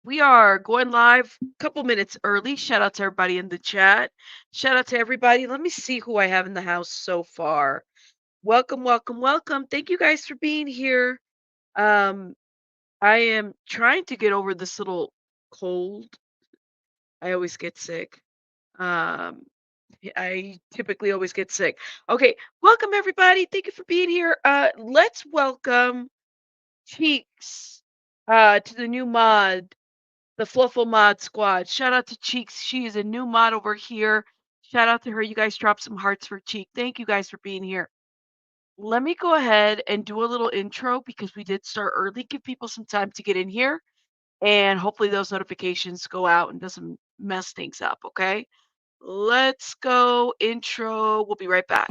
We are going live a couple minutes early. Shout out to everybody in the chat. Shout out to everybody. Let me see who I have in the house so far. Welcome, welcome, welcome. Thank you guys for being here. Um, I am trying to get over this little cold. I always get sick. Um, I typically always get sick. Okay, welcome everybody. Thank you for being here. Let's welcome Cheeks to the new mod. The Fluffle Mod Squad. Shout out to Cheeks. She is a new mod over here. Shout out to her. You guys drop some hearts for Cheek. Thank you guys for being here. Let me go ahead and do a little intro because we did start early. Give people some time to get in here and hopefully those notifications go out and doesn't mess things up. Okay. Let's go intro. We'll be right back.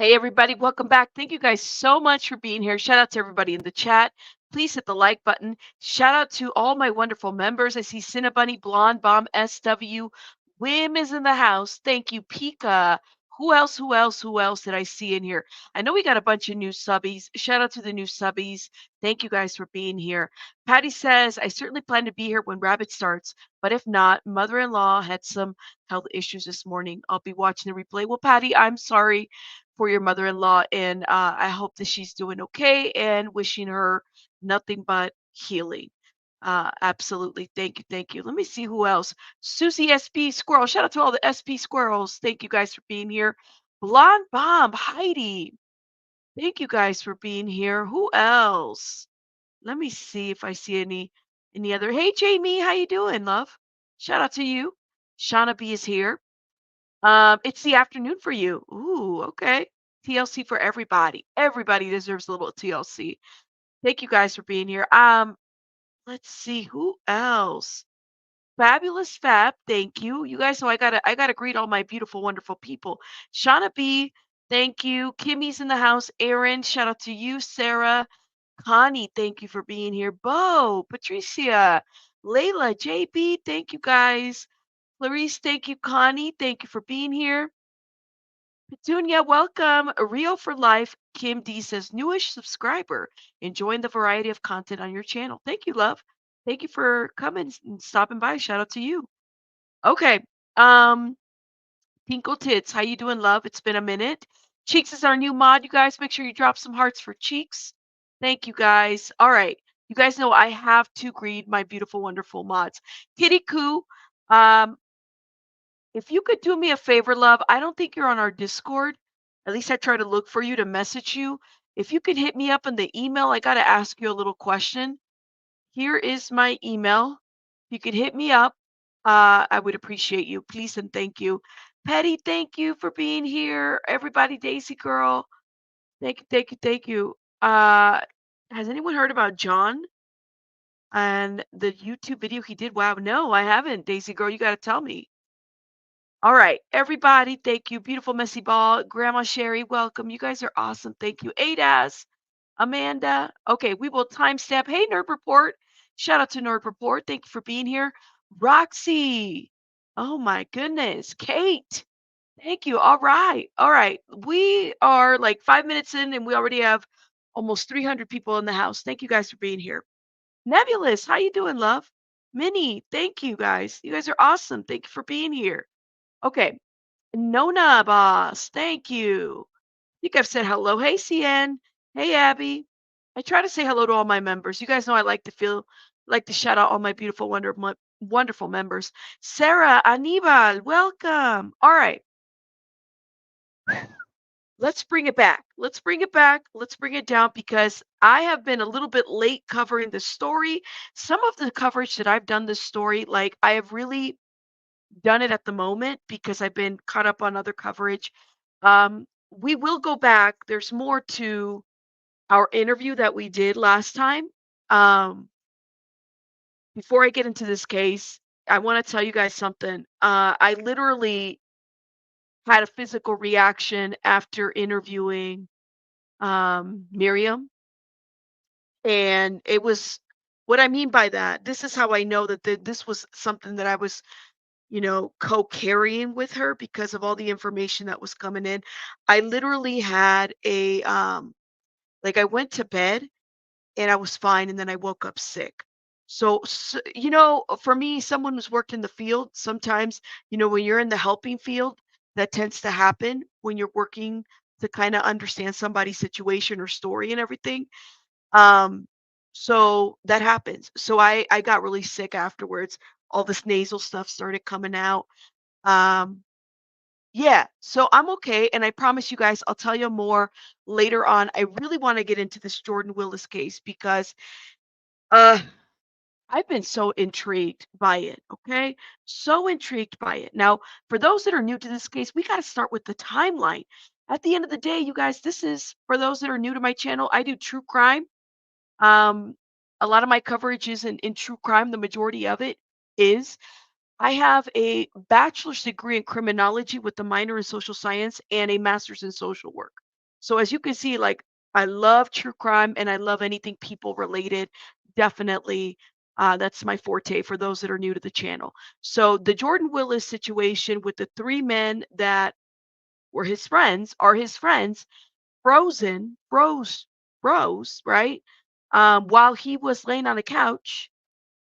Hey, everybody, welcome back. Thank you guys so much for being here. Shout out to everybody in the chat. Please hit the like button. Shout out to all my wonderful members. I see Cinnabunny, Blonde Bomb, SW, Wim is in the house. Thank you, Pika. Who else? Who else? Who else did I see in here? I know we got a bunch of new subbies. Shout out to the new subbies. Thank you guys for being here. Patty says, I certainly plan to be here when Rabbit starts, but if not, mother in law had some health issues this morning. I'll be watching the replay. Well, Patty, I'm sorry for your mother-in-law, and I hope that she's doing okay and wishing her nothing but healing. Absolutely. Thank you. Thank you. Let me see who else. Susie SP Squirrel. Shout out to all the SP Squirrels. Thank you guys for being here. Blonde Bomb. Heidi. Thank you guys for being here. Who else? Let me see if I see any other. Hey Jamie, how you doing, love? Shout out to you. Shauna B is here. It's the afternoon for you. Ooh, okay. TLC for everybody. Everybody deserves a little TLC. Thank you guys for being here. Let's see who else. Fabulous Fab, thank you. You guys know I gotta greet all my beautiful, wonderful people. Shauna B, thank you. Kimmy's in the house. Aaron, shout out to you. Sarah, Connie, thank you for being here. Bo, Patricia, Layla, JB, thank you guys. Clarice, thank you. Connie, thank you for being here. Petunia, welcome. Rio for Life. Kim D says, newish subscriber, enjoying the variety of content on your channel. Thank you, love. Thank you for coming and stopping by. Shout out to you. Okay. Um, Tinkle Tits, how you doing, love? It's been a minute. Cheeks is our new mod. You guys make sure you drop some hearts for Cheeks. Thank you guys. All right. You guys know I have to greet my beautiful, wonderful mods. Kitty Coo, If you could do me a favor, love, I don't think you're on our Discord. At least I try to look for you to message you. If you could hit me up in the email, I got to ask you a little question. Here is my email. You could hit me up. I would appreciate you. Please and thank you. Petty, thank you for being here. Everybody, Daisy girl. Thank you, thank you, thank you. Has anyone heard about John and the YouTube video he did? Wow, no, I haven't. Daisy girl, you got to tell me. All right, everybody, thank you. Beautiful Messy Ball, Grandma Sherry, welcome. You guys are awesome. Thank you. ADAS, Amanda. Okay, we will timestamp. Hey, Nerd Report. Shout out to Nerd Report. Thank you for being here. Roxy. Oh my goodness. Kate. Thank you. All right. All right. We are like 5 minutes in and we already have almost 300 people in the house. Thank you guys for being here. Nebulous, how you doing, love? Minnie, thank you guys. You guys are awesome. Thank you for being here. Okay. Nona boss, thank you. I think I've said hello. Hey, CN. Hey, Abby. I try to say hello to all my members. You guys know I like to shout out all my beautiful, wonderful members. Sarah, Anibal, welcome. All right, let's bring it back. Let's bring it back. Let's bring it down because I have been a little bit late covering the story. Some of the coverage that I've done this story, like I have really done it at the moment because I've been caught up on other coverage. We will go back. There's more to our interview that we did last time. Um, Before I get into this case, I want to tell you guys something. I literally had a physical reaction after interviewing Miriam, and it was what I mean by that. This is how I know that this was something that I was, co-carrying with her because of all the information that was coming in. I literally had like I went to bed and I was fine, and then I woke up sick. For me, someone who's worked in the field, sometimes, when you're in the helping field, that tends to happen when you're working to kind of understand somebody's situation or story and everything. Um, so that happens. So I got really sick afterwards. All this nasal stuff started coming out. Um, yeah, so I'm okay, and I promise you guys I'll tell you more later on. I really want to get into this Jordan Willis case because uh I've been so intrigued by it, okay? So intrigued by it. Now, for those that are new to this case, we got to start with the timeline. At the end of the day, you guys, this is for those that are new to my channel. I do true crime. Um, a lot of my coverage is in true crime. The majority of it is. I have a bachelor's degree in criminology with a minor in social science and a master's in social work. So as you can see, like I love true crime and I love anything people related. Definitely, that's my forte for those that are new to the channel. So the Jordan Willis situation with the three men that were his friends are his friends frozen, froze, right? While he was laying on a couch,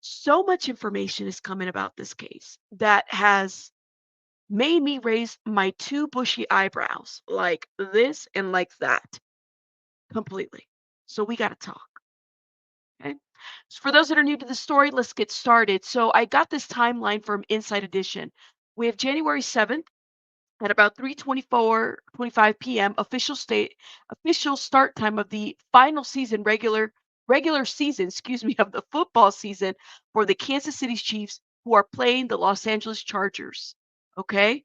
so much information is coming about this case that has made me raise my two bushy eyebrows like this and like that completely. So we got to talk. Okay. So for those that are new to the story, let's get started. So I got this timeline from Inside Edition. We have January 7th at about 3:25 p.m. Official start time of the final season regular season, excuse me, of the football season for the Kansas City Chiefs who are playing the Los Angeles Chargers. Okay?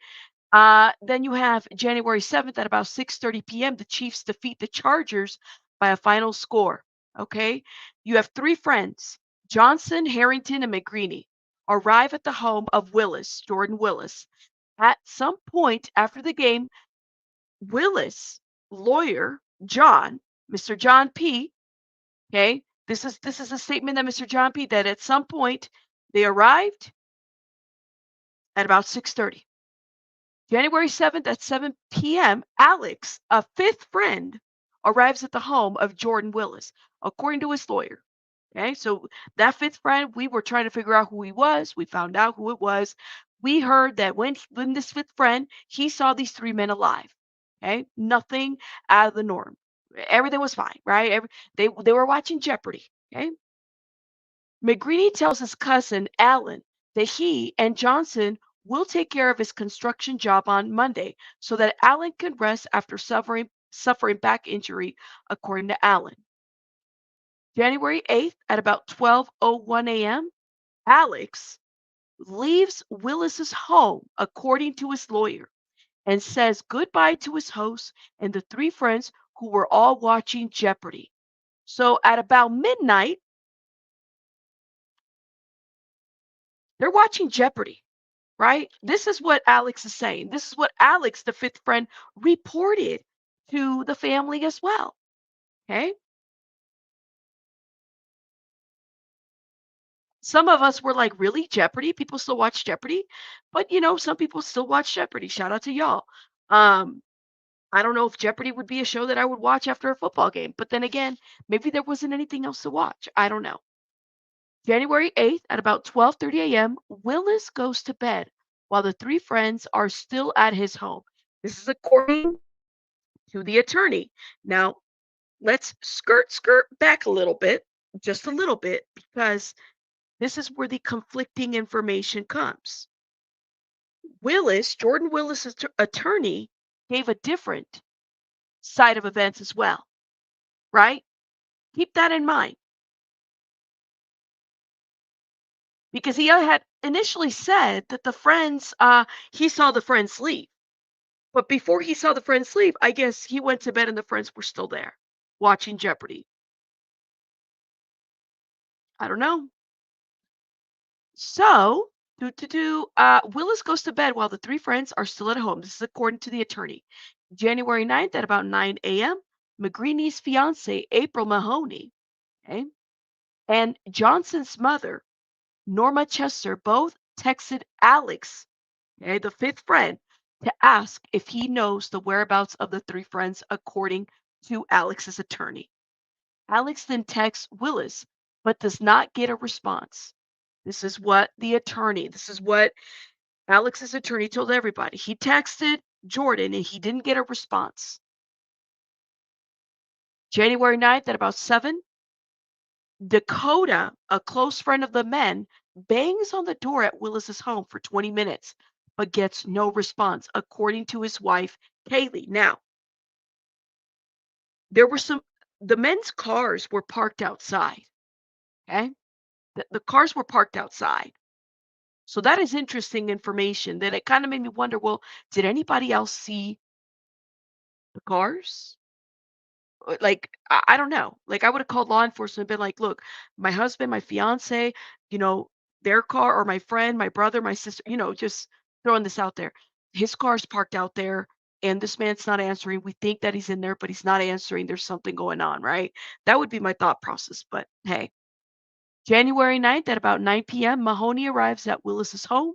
Then you have January 7th at about 6:30 p.m. The Chiefs defeat the Chargers by a final score. Okay? You have three friends, Johnson, Harrington, and McGreeny, arrive at the home of Willis, Jordan Willis. At some point after the game, Willis, lawyer John, Mr. John P. Okay, this is a statement that Mr. John P. that at some point they arrived at about 6:30. January 7th at 7 p.m., Alex, a fifth friend, arrives at the home of Jordan Willis, according to his lawyer. Okay, so that fifth friend, we were trying to figure out who he was. We found out who it was. We heard that when this fifth friend, he saw these three men alive. Okay, nothing out of the norm. Everything was fine, right? They were watching Jeopardy. Okay, McGreedy tells his cousin Alan that he and Johnson We'll take care of his construction job on Monday so that Alan can rest after suffering back injury, according to Alan. January 8th at about 12:01 a.m., Alex leaves Willis's home, according to his lawyer, and says goodbye to his host and the three friends who were all watching Jeopardy. So at about midnight, they're watching Jeopardy, right? This is what Alex is saying. This is what Alex, the fifth friend, reported to the family as well. Okay. Some of us were like, really? Jeopardy? People still watch Jeopardy? But some people still watch Jeopardy. Shout out to y'all. Um, I don't know if Jeopardy would be a show that I would watch after a football game. But then again, maybe there wasn't anything else to watch. I don't know. January 8th at about 12:30 a.m., Willis goes to bed while the three friends are still at his home. This is according to the attorney. Now, let's skirt back a little bit, just a little bit, because this is where the conflicting information comes. Jordan Willis's attorney, gave a different side of events as well, right? Keep that in mind because he had initially said that he saw the friends leave. But before he saw the friends leave, I guess he went to bed and the friends were still there watching Jeopardy. I don't know. So, Willis goes to bed while the three friends are still at home. This is according to the attorney. January 9th at about 9 a.m., McGreeney's fiance, April Mahoney, okay, and Johnson's mother, Norma Chester, both texted Alex, okay, the fifth friend, to ask if he knows the whereabouts of the three friends, according to Alex's attorney. Alex then texts Willis, but does not get a response. This is what Alex's attorney told everybody. He texted Jordan and he didn't get a response. January 9th at about 7, Dakota, a close friend of the men, bangs on the door at Willis's home for 20 minutes, but gets no response, according to his wife, Kaylee. Now, there were the men's cars were parked outside. Okay. The cars were parked outside. So that is interesting information that it kind of made me wonder, well, did anybody else see the cars? Like, I don't know. Like, I would have called law enforcement and been like, look, my husband, my fiance, you know, their car, or my friend, my brother, my sister, just throwing this out there. His car's parked out there and this man's not answering. We think that he's in there, but he's not answering. There's something going on, right? That would be my thought process. But hey, January 9th at about 9 p.m., Mahoney arrives at Willis's home.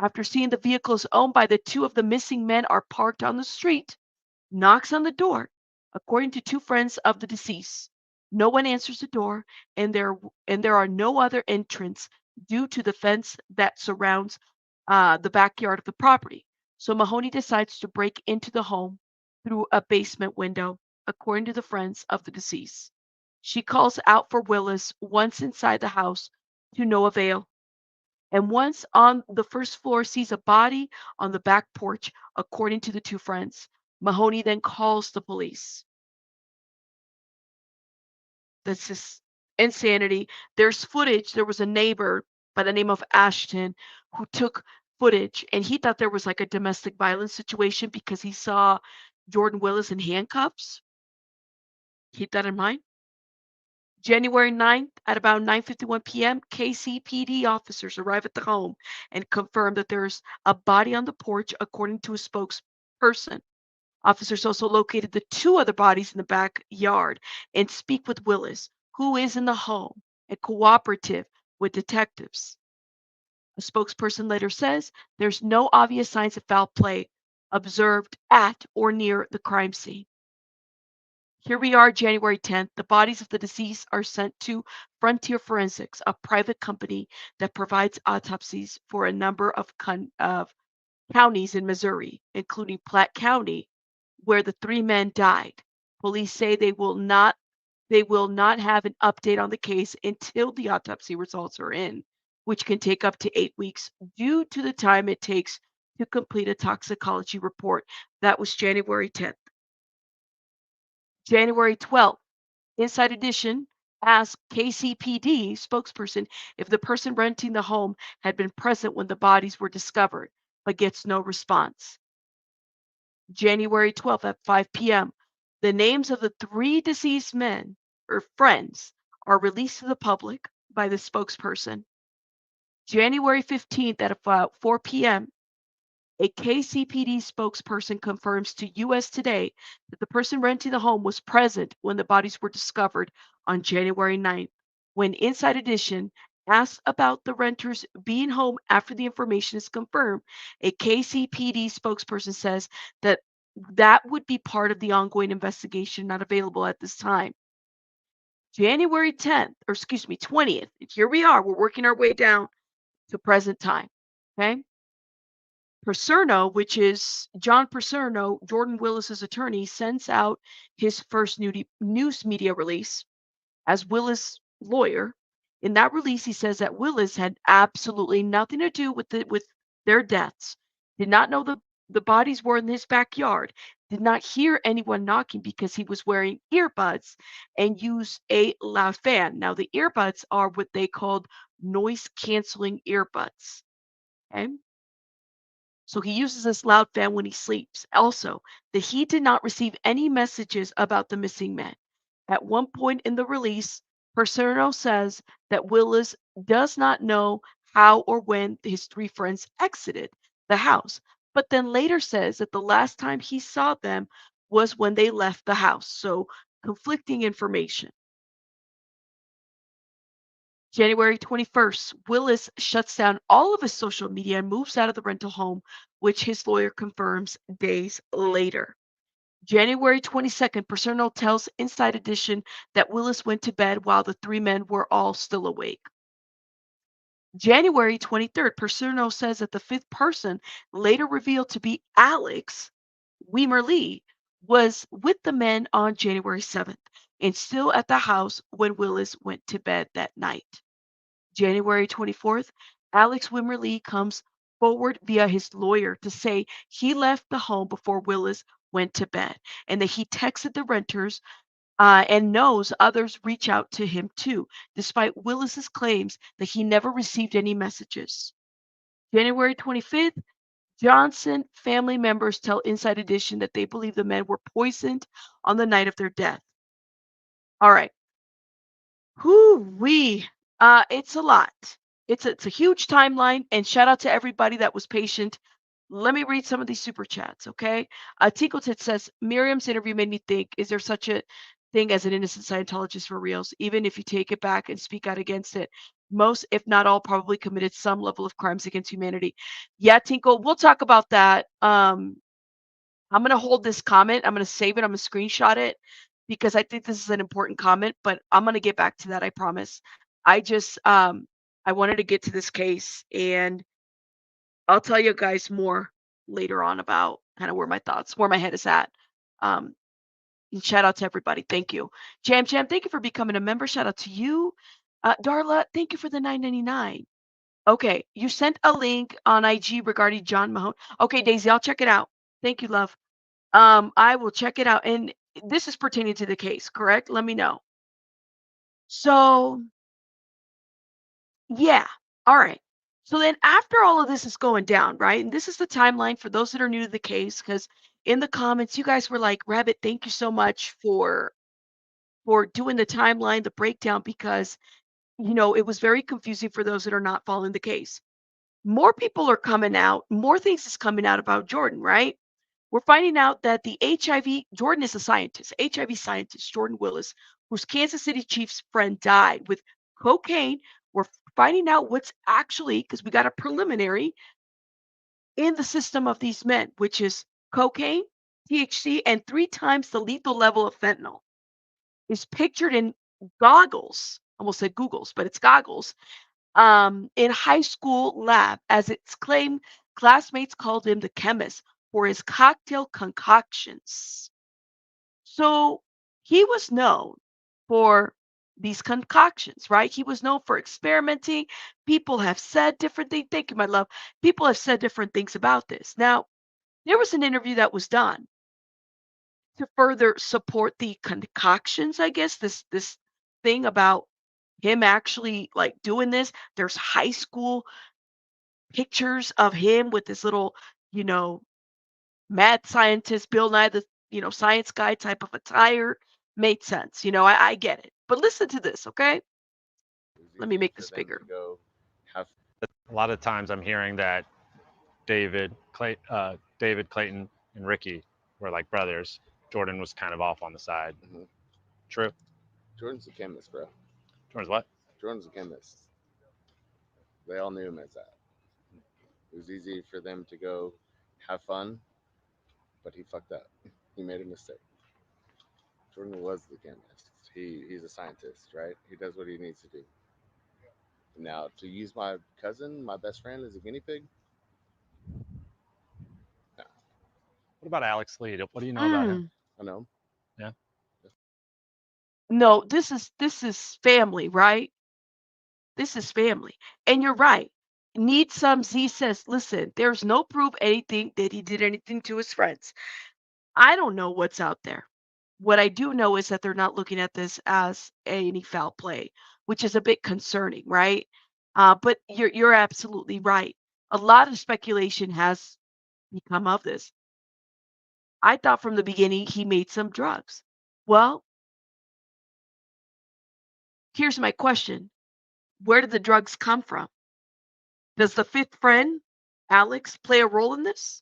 After seeing the vehicles owned by the two of the missing men are parked on the street, knocks on the door. According to two friends of the deceased, no one answers the door, and there are no other entrants due to the fence that surrounds the backyard of the property. So Mahoney decides to break into the home through a basement window, according to the friends of the deceased. She calls out for Willis once inside the house, to no avail, and once on the first floor sees a body on the back porch, according to the two friends. Mahoney then calls the police. That's just insanity. There's footage. There was a neighbor by the name of Ashton who took footage, and he thought there was like a domestic violence situation because he saw Jordan Willis in handcuffs. Keep that in mind. January 9th at about 9:51 p.m., KCPD officers arrive at the home and confirm that there's a body on the porch, according to a spokesperson. Officers also located the two other bodies in the backyard and speak with Willis, who is in the home and cooperative with detectives. A spokesperson later says there's no obvious signs of foul play observed at or near the crime scene. Here we are, January 10th. The bodies of the deceased are sent to Frontier Forensics, a private company that provides autopsies for a number of counties in Missouri, including Platte County, where the three men died. Police say they will not have an update on the case until the autopsy results are in, which can take up to 8 weeks due to the time it takes to complete a toxicology report. That was January 10th. January 12th, Inside Edition asked KCPD spokesperson if the person renting the home had been present when the bodies were discovered, but gets no response. January 12th at 5 p.m., the names of the three deceased men or friends are released to the public by the spokesperson. January 15th at about 4 p.m., a KCPD spokesperson confirms to US Today that the person renting the home was present when the bodies were discovered on January 9th. When Inside Edition asks about the renters being home after the information is confirmed, a KCPD spokesperson says that that would be part of the ongoing investigation, not available at this time. January 10th, or excuse me, 20th, here we are, we're working our way down to present time. Okay. Paserno, which is John Paserno, Jordan Willis's attorney, sends out his first news media release as Willis' lawyer. In that release, he says that Willis had absolutely nothing to do with their deaths. Did not know the bodies were in his backyard. Did not hear anyone knocking because he was wearing earbuds and used a loud fan. Now, the earbuds are what they called noise canceling earbuds. Okay. So he uses this loud fan when he sleeps. Also, that he did not receive any messages about the missing men. At one point in the release, Paserno says that Willis does not know how or when his three friends exited the house, but then later says that the last time he saw them was when they left the house. So conflicting information. January 21st, Willis shuts down all of his social media and moves out of the rental home, which his lawyer confirms days later. January 22nd, Paserno tells Inside Edition that Willis went to bed while the three men were all still awake. January 23rd, Paserno says that the fifth person, later revealed to be Alex Weimer Lee, was with the men on January 7th and still at the house when Willis went to bed that night. January 24th, Alex Wimmerly comes forward via his lawyer to say he left the home before Willis went to bed and that he texted the renters and knows others reach out to him too, despite Willis's claims that he never received any messages. January 25th, Johnson family members tell Inside Edition that they believe the men were poisoned on the night of their death. All right. Whoo-wee. It's a lot. It's a huge timeline, and shout out to everybody that was patient. Let me read some of these super chats, okay? Tinkleton says, Miriam's interview made me think, is there such a thing as an innocent Scientologist for reals? Even if you take it back and speak out against it, most, if not all, probably committed some level of crimes against humanity. Yeah, Tinkle, we'll talk about that. I'm going to hold this comment. I'm going to save it. I'm going to screenshot it because I think this is an important comment, but I'm going to get back to that. I promise. I just, I wanted to get to this case and I'll tell you guys more later on about kind of where my thoughts, where my head is at. Um, and shout out to everybody. Thank you. Jam Jam, thank you for becoming a member. Shout out to you. Darla, thank you for the 9.99. Okay, you sent a link on IG regarding John Mahone. Okay, Daisy, I'll check it out. Thank you, love. I will check it out. And this is pertaining to the case, correct? Let me know. So, yeah. All right. So then after all of this is going down, right? And this is the timeline for those that are new to the case, because in the comments, you guys were like, Rabbit, thank you so much for doing the timeline, the breakdown, because it was very confusing for those that are not following the case. More people are coming out, more things is coming out about Jordan, right? We're finding out that the HIV, Jordan is a scientist, HIV scientist, Jordan Willis, whose Kansas City Chiefs friend died with cocaine. We're finding out what's actually, because we got a preliminary in the system of these men, which is cocaine, THC, and 3 times the lethal level of fentanyl, is pictured in goggles, almost said Googles, but it's goggles, in high school lab, as it's claimed classmates called him the chemist for his cocktail concoctions. So he was known for these concoctions, right? He was known for experimenting. People have said different things. Thank you, my love. People have said different things about this. Now, there was an interview that was done to further support the concoctions, I guess, this thing about him actually like doing this. There's high school pictures of him with this little, you know, mad scientist, Bill Nye the, science guy type of attire. Made sense. I get it. But listen to this, okay? Let me make this bigger. A lot of times I'm hearing that David Clayton and Ricky were like brothers. Jordan was kind of off on the side. True. Jordan's a chemist, bro. Jordan's what? Jordan's a chemist. They all knew him as that. It was easy for them to go have fun, but he fucked up. He made a mistake. Jordan was the chemist. He's a scientist, right? He does what he needs to do. Now, to use my cousin, my best friend, as a guinea pig, no. What about Alex Lee? What do you know about him? I know. Yeah. No, this is family, right? This is family. And you're right. Need some Z says, listen, there's no proof anything that he did anything to his friends. I don't know what's out there. What I do know is that they're not looking at this as any foul play, which is a bit concerning, right? But you're absolutely right. A lot of speculation has become of this. I thought from the beginning he made some drugs. Well, here's my question. Where did the drugs come from? Does the fifth friend, Alex, play a role in this?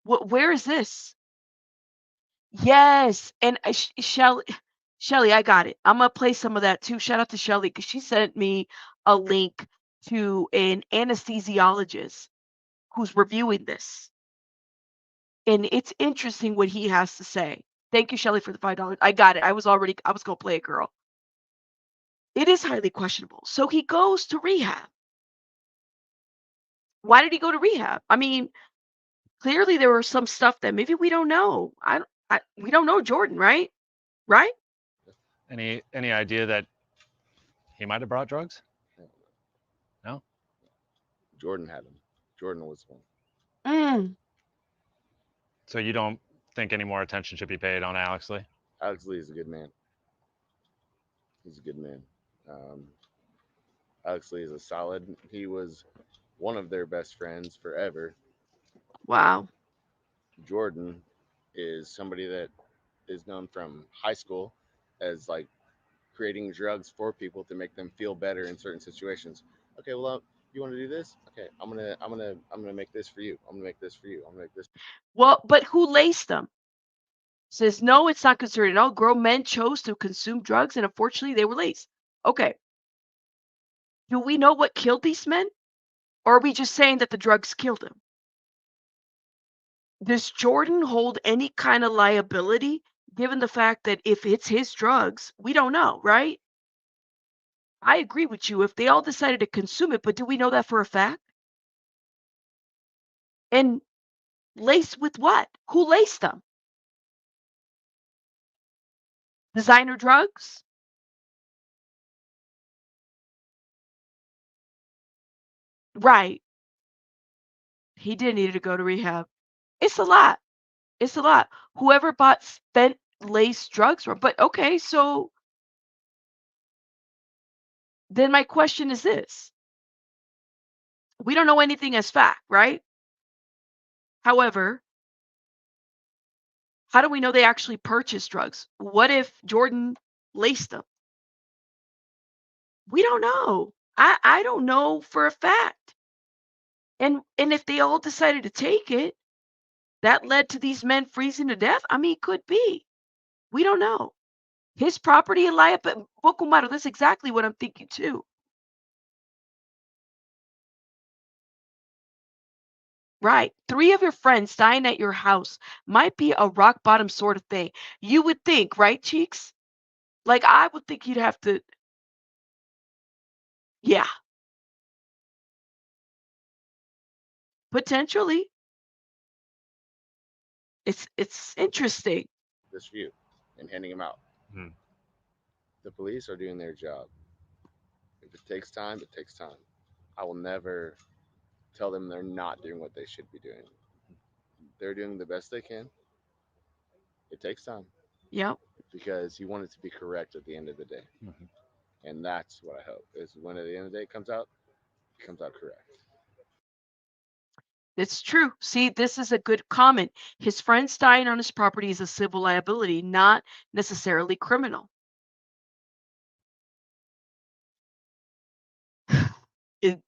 Where is this? Yes, and Shelly, I got it. I'm gonna play some of that too. Shout out to Shelly because she sent me a link to an anesthesiologist who's reviewing this, and it's interesting what he has to say. Thank you, Shelly, for the $5. I got it. I was gonna play it, girl. It is highly questionable. So he goes to rehab. Why did he go to rehab? I mean, clearly there was some stuff that maybe we don't know. We don't know Jordan, right? Right? Any idea that he might have brought drugs? No. Jordan had him. Jordan was one. Mm, So you don't think any more attention should be paid on Alex Lee? Alex Lee is a good man. He's a good man. Um, Alex Lee is a solid. He was one of their best friends forever. wow. Jordan is somebody that is known from high school as like creating drugs for people to make them feel better in certain situations. Okay, well, you want to do this? Okay, I'm gonna make this for you. I'm gonna make this for you. I'm gonna make this. Well, but who laced them? Says no, it's not considered. All grown men chose to consume drugs, and unfortunately, they were laced. Okay. Do we know what killed these men, or are we just saying that the drugs killed him? Does Jordan hold any kind of liability, given the fact that if it's his drugs, we don't know, right? I agree with you. If they all decided to consume it, but do we know that for a fact? And laced with what? Who laced them? Designer drugs? Right. He did need to go to rehab. It's a lot. It's a lot. Whoever bought spent laced drugs from, but okay, so then my question is this. We don't know anything as fact, right? However, how do we know they actually purchased drugs? What if Jordan laced them? We don't know. I don't know for a fact. And if they all decided to take it, that led to these men freezing to death. I mean, could be. We don't know. His property and liability. Bokumaro, that's exactly what I'm thinking too. Right. 3 of your friends dying at your house might be a rock bottom sort of thing. You would think, right, Cheeks? Like I would think you'd have to, yeah, potentially. It's interesting. This for you, and handing him out. Hmm. The police are doing their job. If it takes time, it takes time. I will never tell them they're not doing what they should be doing. They're doing the best they can. It takes time Yep. because you want it to be correct at the end of the day. Mhm. And that's what I hope is when at the end of the day it comes out correct. It's true. See, this is a good comment. His friends dying on his property is a civil liability, not necessarily criminal.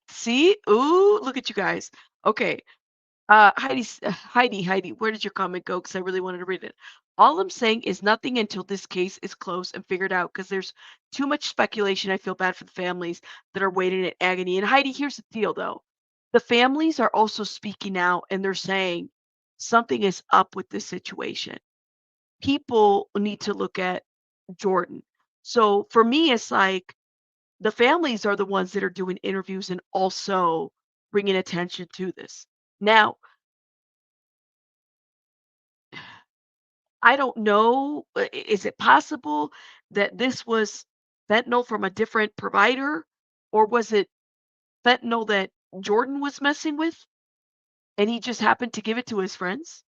See? Ooh, look at you guys. Okay. Heidi, where did your comment go? Because I really wanted to read it. All I'm saying is nothing until this case is closed and figured out because there's too much speculation. I feel bad for the families that are waiting in agony. And Heidi, here's the deal though. The families are also speaking out and they're saying something is up with this situation. People need to look at Jordan. So for me, it's like the families are the ones that are doing interviews and also bringing attention to this. Now, I don't know. Is it possible that this was fentanyl from a different provider? Or was it fentanyl that Jordan was messing with and he just happened to give it to his friends?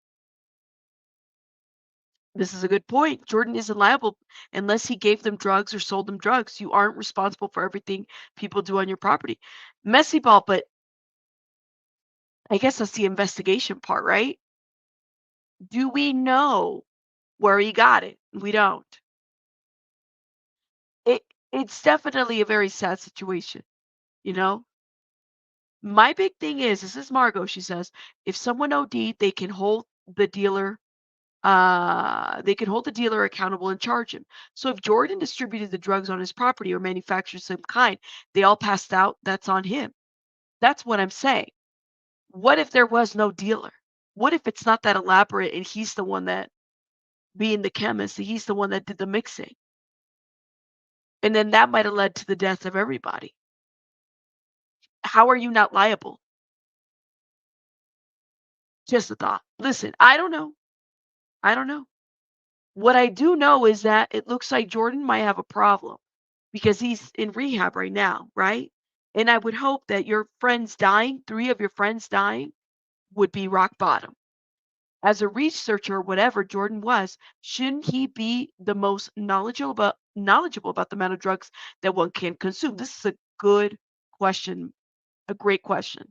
This is a good point. Jordan isn't liable unless he gave them drugs or sold them drugs. You aren't responsible for everything people do on your property. Messy ball, but I guess that's the investigation part, right? Do we know where he got it? We don't. It it's definitely a very sad situation, you know? My big thing is, this is Margot, she says, if someone OD'd, they can hold the dealer accountable and charge him. So if Jordan distributed the drugs on his property or manufactured some kind, they all passed out, that's on him. That's what I'm saying. What if there was no dealer? What if it's not that elaborate and he's the one that, being the chemist, he's the one that did the mixing? And then that might have led to the death of everybody. How are you not liable? Just a thought. Listen, I don't know. I don't know. What I do know is that it looks like Jordan might have a problem because he's in rehab right now, right? And I would hope that your friends dying, three of your friends dying, would be rock bottom. As a researcher, whatever Jordan was, shouldn't he be the most knowledgeable about the amount of drugs that one can consume? This is a good question, a great question.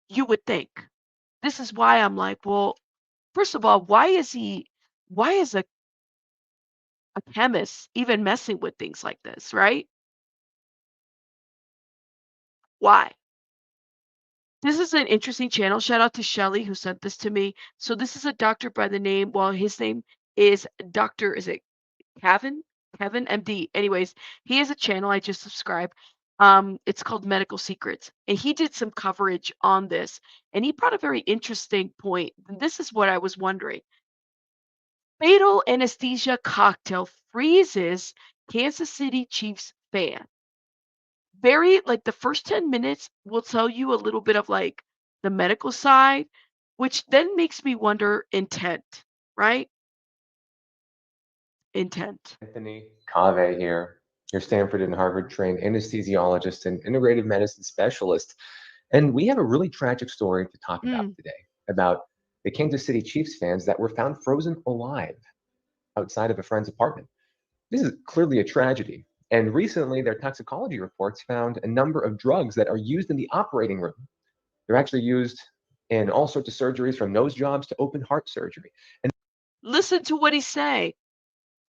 You would think. This is why I'm like, well, first of all, why is a chemist even messing with things like this, right? Why? This is an interesting channel. Shout out to Shelly who sent this to me. So this is a doctor by the name, well, his name is Dr. Is it Kevin? Kevin MD. Anyways, he has a channel I just subscribed. It's called Medical Secrets. And he did some coverage on this. And he brought a very interesting point. This is what I was wondering. Fatal anesthesia cocktail freezes Kansas City Chiefs fan. Very like the first 10 minutes will tell you a little bit of like the medical side, which then makes me wonder intent, right? Intent. Anthony Cave here, your Stanford and Harvard trained anesthesiologist and integrative medicine specialist. And we have a really tragic story to talk about Mm. today about the Kansas City Chiefs fans that were found frozen alive outside of a friend's apartment. This is clearly a tragedy. And recently, their toxicology reports found a number of drugs that are used in the operating room. They're actually used in all sorts of surgeries from nose jobs to open heart surgery. And Listen to what he's saying.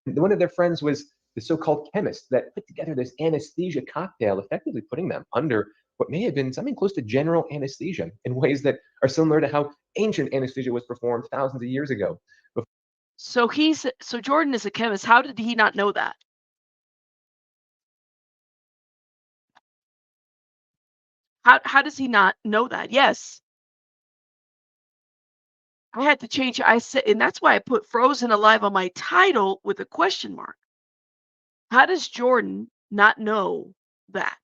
one of their friends was the so-called chemist that put together this anesthesia cocktail, effectively putting them under what may have been something close to general anesthesia in ways that are similar to how ancient anesthesia was performed thousands of years ago. So Jordan is a chemist. How did he not know that? How does he not know that? Yes. I had to change. I said, and that's why I put Frozen Alive on my title with a question mark. How does Jordan not know that?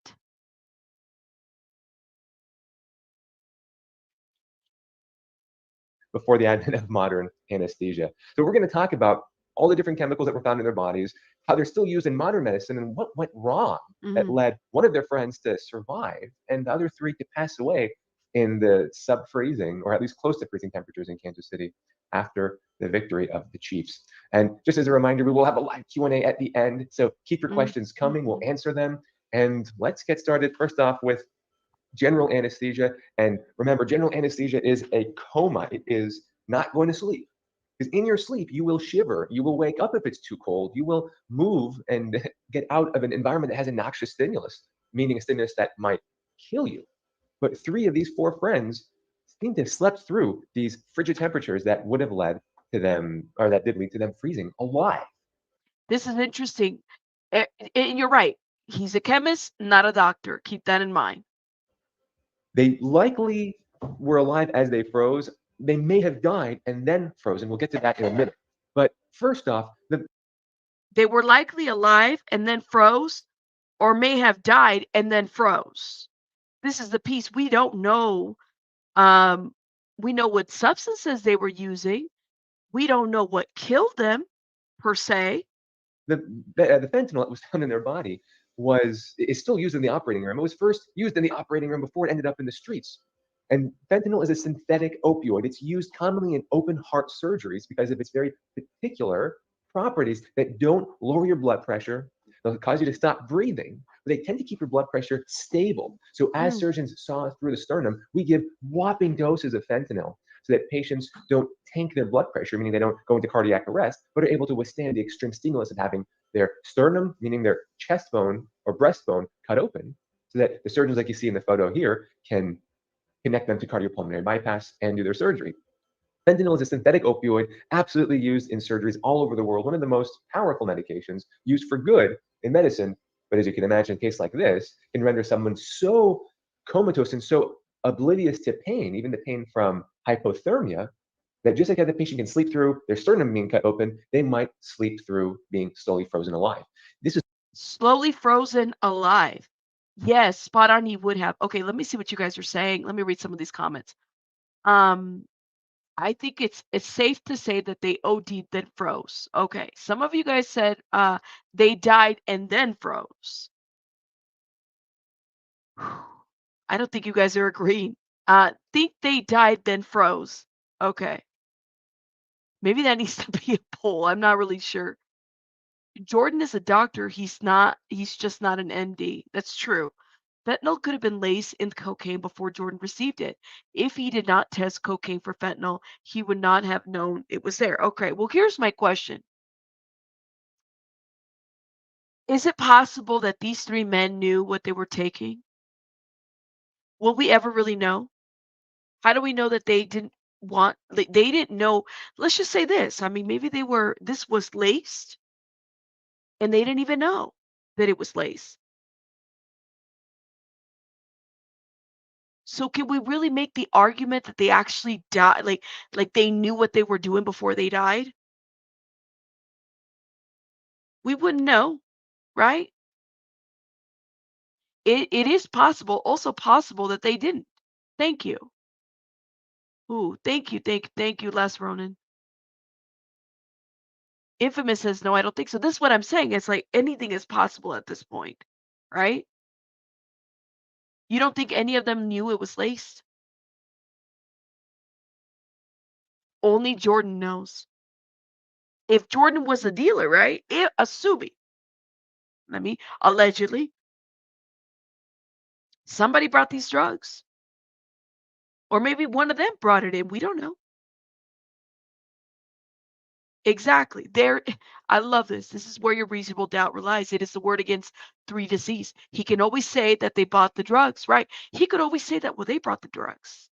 Before the advent of modern anesthesia. So we're going to talk about all the different chemicals that were found in their bodies, how they're still used in modern medicine, and what went wrong that led one of their friends to survive and the other three to pass away in the sub-freezing, or at least close to freezing temperatures in Kansas City after the victory of the Chiefs. And just as a reminder, we will have a live Q&A at the end, so keep your questions coming. We'll answer them. And let's get started first off with general anesthesia. And remember, general anesthesia is a coma. It is not going to sleep. Because in your sleep, you will shiver. You will wake up if it's too cold. You will move and get out of an environment that has a noxious stimulus, meaning a stimulus that might kill you. But 3 of these 4 friends seem to have slept through these frigid temperatures that would have led to them, or that did lead to them freezing alive. This is interesting. And you're right. He's a chemist, not a doctor. Keep that in mind. They likely were alive as they froze. They may have died and then frozen. We'll get to that in a minute. But first off, they were likely alive and then froze, or may have died and then froze. This is the piece we don't know. We know what substances they were using. We don't know what killed them, per se. The fentanyl that was found in their body is still used in the operating room. It was first used in the operating room before it ended up in the streets. And fentanyl is a synthetic opioid. It's used commonly in open heart surgeries because of its very particular properties that don't lower your blood pressure. They'll cause you to stop breathing, but they tend to keep your blood pressure stable. So as surgeons saw through the sternum, we give whopping doses of fentanyl so that patients don't tank their blood pressure, meaning they don't go into cardiac arrest, but are able to withstand the extreme stimulus of having their sternum, meaning their chest bone or breastbone, cut open, so that the surgeons, like you see in the photo here, can connect them to cardiopulmonary bypass and do their surgery. Fentanyl is a synthetic opioid absolutely used in surgeries all over the world, one of the most powerful medications used for good in medicine. But as you can imagine, a case like this can render someone so comatose and so oblivious to pain, even the pain from hypothermia, that just like how the patient can sleep through their sternum being cut open, they might sleep through being slowly frozen alive. This is slowly frozen alive. Yes, spot on. He would have. Okay, let me see what you guys are saying. Let me read some of these comments. I think it's safe to say that they OD'd then froze. Okay, some of you guys said they died and then froze. I don't think you guys are agreeing. Think they died then froze. Okay. Maybe that needs to be a poll. I'm not really sure. Jordan is a doctor. He's just not an MD. That's true. Fentanyl could have been laced in cocaine before Jordan received it. If he did not test cocaine for fentanyl, he would not have known it was there. Okay, well, here's my question. Is it possible that these 3 men knew what they were taking? Will we ever really know? How do we know that they didn't they didn't know? Let's just say this. I mean, maybe this was laced and they didn't even know that it was laced. So can we really make the argument that they actually died, like they knew what they were doing before they died? We wouldn't know, right? It is possible, also possible that they didn't. Thank you. Ooh, thank you, Les Ronan. Infamous says no, I don't think so. This is what I'm saying. It's like anything is possible at this point, right? You don't think any of them knew it was laced? Only Jordan knows. If Jordan was a dealer, right? Assuming, allegedly, somebody brought these drugs. Or maybe one of them brought it in. We don't know. Exactly. I love this. This is where your reasonable doubt relies. It is the word against 3 deceased. He can always say that they bought the drugs, right? He could always say that, well, they brought the drugs.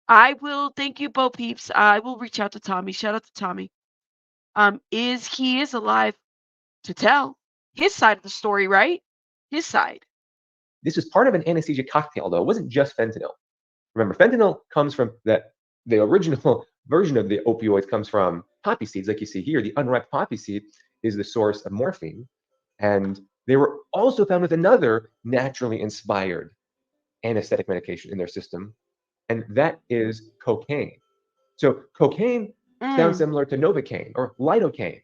I will, thank you, Bo Peeps. I will reach out to Tommy. Shout out to Tommy. He is alive to tell his side of the story, right? His side. This is part of an anesthesia cocktail, though. It wasn't just fentanyl. Remember, fentanyl comes from the original version of the opioids comes from poppy seeds, like you see here. The unripe poppy seed is the source of morphine. And they were also found with another naturally inspired anesthetic medication in their system, and that is cocaine. So cocaine sounds Mm. similar to Novocaine or lidocaine.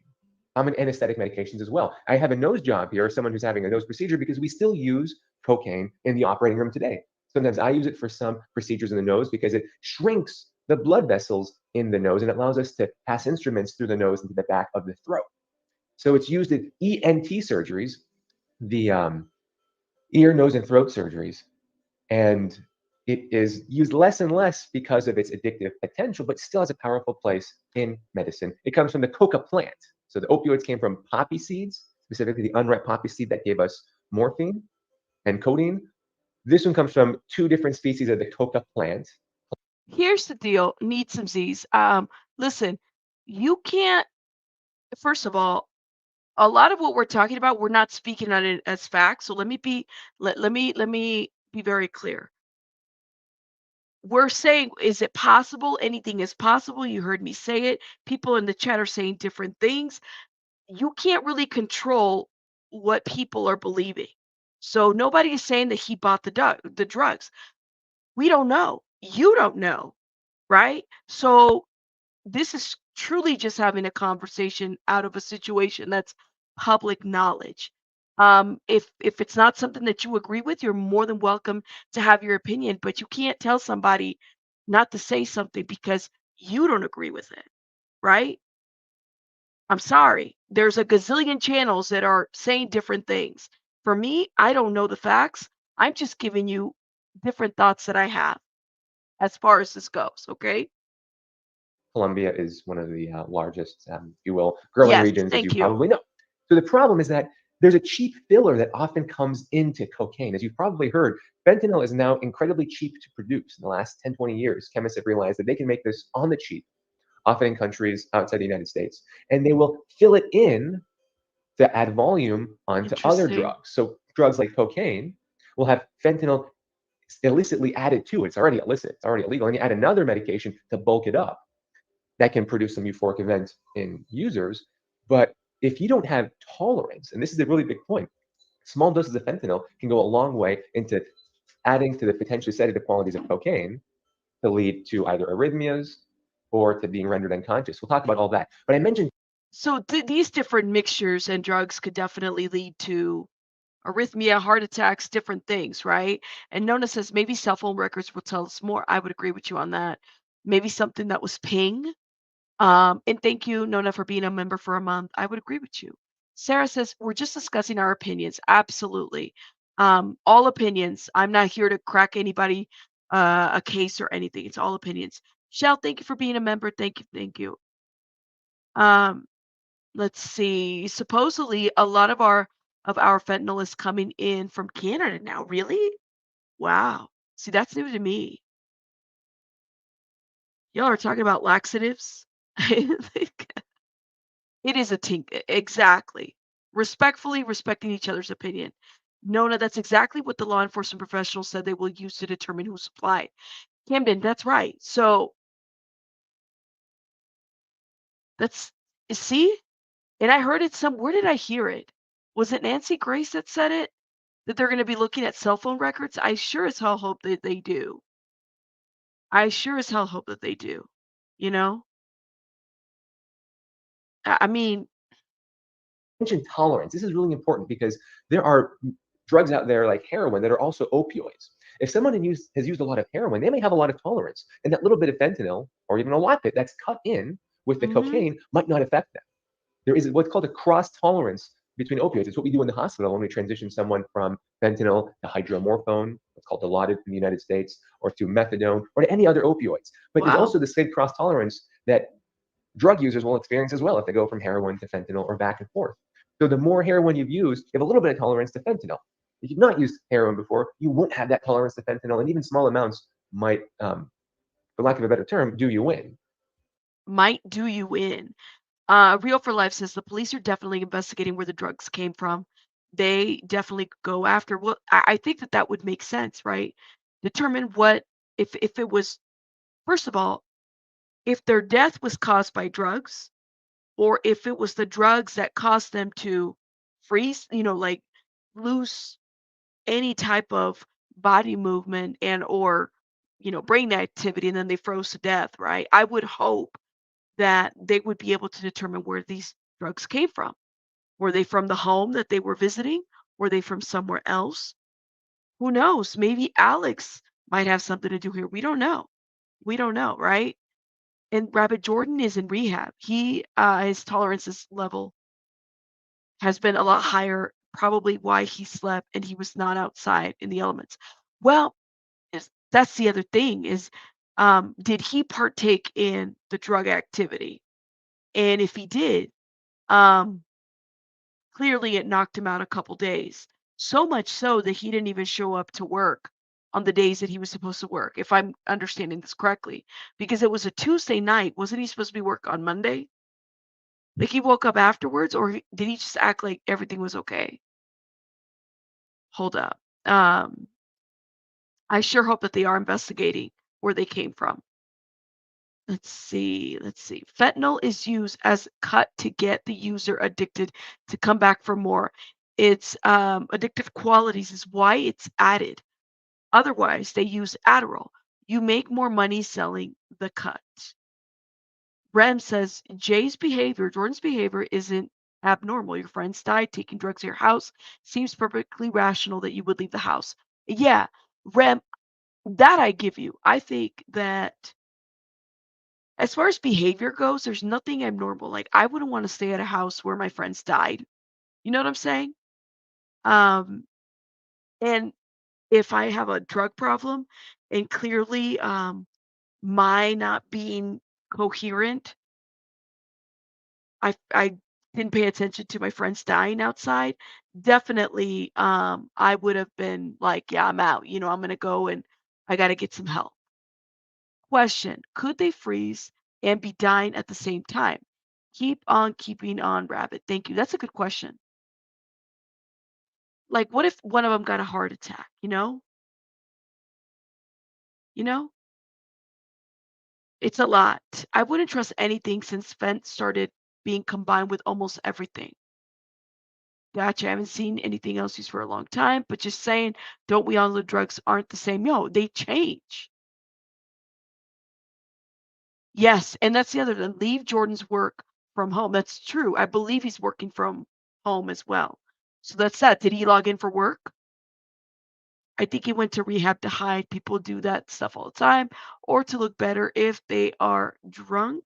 Common anesthetic medications as well. I have a nose job here, someone who's having a nose procedure, because we still use cocaine in the operating room today. Sometimes I use it for some procedures in the nose because it shrinks the blood vessels in the nose and it allows us to pass instruments through the nose into the back of the throat. So it's used in ENT surgeries, the ear, nose, and throat surgeries. And it is used less and less because of its addictive potential, but still has a powerful place in medicine. It comes from the coca plant. So the opioids came from poppy seeds, specifically the unripe poppy seed that gave us morphine and codeine. This one comes from two different species of the coca plant. Here's the deal, need some Z's. Listen, you can't, first of all, a lot of what we're talking about, we're not speaking on it as facts. So let me be very clear. We're saying, is it possible? Anything is possible. You heard me say it. People in the chat are saying different things. You can't really control what people are believing. So nobody is saying that he bought the drugs. We don't know. You don't know, right? So this is truly just having a conversation out of a situation that's public knowledge. If it's not something that you agree with, you're more than welcome to have your opinion, but you can't tell somebody not to say something because you don't agree with it, right? I'm sorry. There's a gazillion channels that are saying different things. For me, I don't know the facts. I'm just giving you different thoughts that I have as far as this goes, okay? Colombia is one of the largest, if you will, growing Yes, regions, as you thank you. probably know. So the problem is that there's a cheap filler that often comes into cocaine. As you've probably heard, fentanyl is now incredibly cheap to produce. In the last 10, 20 years, chemists have realized that they can make this on the cheap, often in countries outside the United States, and they will fill it in to add volume onto other Interesting. drugs. So drugs like cocaine will have fentanyl illicitly added to it. It's already illicit, it's already illegal, and you add another medication to bulk it up. That can produce some euphoric event in users. But if you don't have tolerance, and this is a really big point, small doses of fentanyl can go a long way into adding to the potentially sedative qualities of cocaine to lead to either arrhythmias or to being rendered unconscious. We'll talk about all that. But I mentioned So these different mixtures and drugs could definitely lead to arrhythmia, heart attacks, different things, right? And Nona says maybe cell phone records will tell us more. I would agree with you on that. Maybe something that was ping. And thank you, Nona, for being a member for a month. I would agree with you. Sarah says we're just discussing our opinions. Absolutely. All opinions. I'm not here to crack anybody a case or anything. It's all opinions. Shell, thank you for being a member. Thank you. Thank you. Um, let's see. Supposedly, a lot of our fentanyl is coming in from Canada now. Really? Wow. See, that's new to me. Y'all are talking about laxatives. It is a tink. Exactly. Respectfully respecting each other's opinion. Nona, that's exactly what the law enforcement professionals said they will use to determine who supplied. Camden, that's right. So that's see, and I heard it where did I hear it? Was it Nancy Grace that said it? That they're going to be looking at cell phone records? I sure as hell hope that they do. I sure as hell hope that they do. You know? I mean, mentioned tolerance. This is really important because there are drugs out there like heroin that are also opioids. If someone has used a lot of heroin, they may have a lot of tolerance, and that little bit of fentanyl or even a lot of it that's cut in with the mhm. cocaine might not affect them. There is what's called a cross tolerance between opioids. It's what we do in the hospital when we transition someone from fentanyl to hydromorphone, what's called Dilaudid in the United States, or to methadone, or to any other opioids. But there's Wow. also the same cross tolerance that drug users will experience as well if they go from heroin to fentanyl or back and forth. So the more heroin you've used, you have a little bit of tolerance to fentanyl. If you've not used heroin before, you won't have that tolerance to fentanyl, and even small amounts might, for lack of a better term, do you in. Might do you in. Real for Life says the police are definitely investigating where the drugs came from. They definitely go after. Well, I think that that would make sense, right? Determine what if it was first of all, if their death was caused by drugs, or if it was the drugs that caused them to freeze, like lose any type of body movement and or brain activity, and then they froze to death, right? I would hope that they would be able to determine where these drugs came from. Were they from the home that they were visiting? Were they from somewhere else? Who knows? Maybe Alex might have something to do here. We don't know. We don't know, right? And Rabbit Jordan is in rehab. His tolerances level has been a lot higher, probably why he slept and he was not outside in the elements. Well, that's the other thing is, did he partake in the drug activity? And if he did, um, clearly it knocked him out a couple days. So much so that he didn't even show up to work on the days that he was supposed to work, if I'm understanding this correctly. Because it was a Tuesday night. Wasn't he supposed to be work on Monday? Like he woke up afterwards, or did he just act like everything was okay? Hold up. I sure hope that they are investigating where they came from. Let's see. Let's see. Fentanyl is used as cut to get the user addicted to come back for more. Its addictive qualities is why it's added. Otherwise, they use Adderall. You make more money selling the cut. Rem says Jordan's behavior isn't abnormal. Your friends died, taking drugs to your house. Seems perfectly rational that you would leave the house. Yeah, Rem, that I give you. I think that as far as behavior goes, there's nothing abnormal. Like I wouldn't want to stay at a house where my friends died. You know what I'm saying? Um, and if I have a drug problem and clearly my not being coherent, I didn't pay attention to my friends dying outside, definitely I would have been like, yeah, I'm out. I'm gonna go and I gotta get some help. Question: could they freeze and be dying at the same time? Keep on keeping on, Rabbit. Thank you. That's a good question. Like, what if one of them got a heart attack? You know, it's a lot. I wouldn't trust anything since Fent started being combined with almost everything. Gotcha. I haven't seen anything else used for a long time, but just saying, don't we all know drugs aren't the same? No, they change. Yes, and that's the other thing. Leave Jordan's work from home. That's true. I believe he's working from home as well. So that's that. Did he log in for work? I think he went to rehab to hide. People do that stuff all the time, or to look better if they are drunk,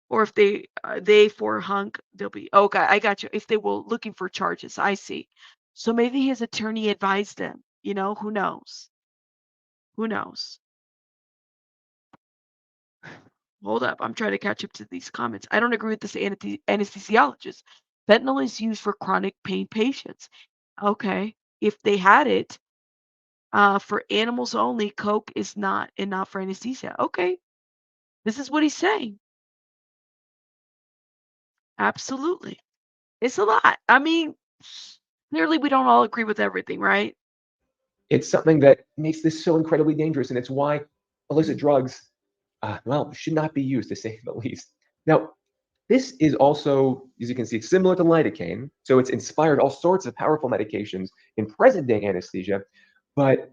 or if they for hunk, they'll be okay. I got you. If they were looking for charges, I see. So maybe his attorney advised them. Who knows? Who knows? Hold up. I'm trying to catch up to these comments. I don't agree with this anesthesiologist. Fentanyl is used for chronic pain patients. Okay. If they had it for animals only, Coke is not, and not for anesthesia. Okay. This is what he's saying. Absolutely. It's a lot. I mean, clearly we don't all agree with everything, right? It's something that makes this so incredibly dangerous, and it's why illicit drugs, well, should not be used, to say the least. Now, this is also, as you can see, similar to lidocaine. So it's inspired all sorts of powerful medications in present-day anesthesia. But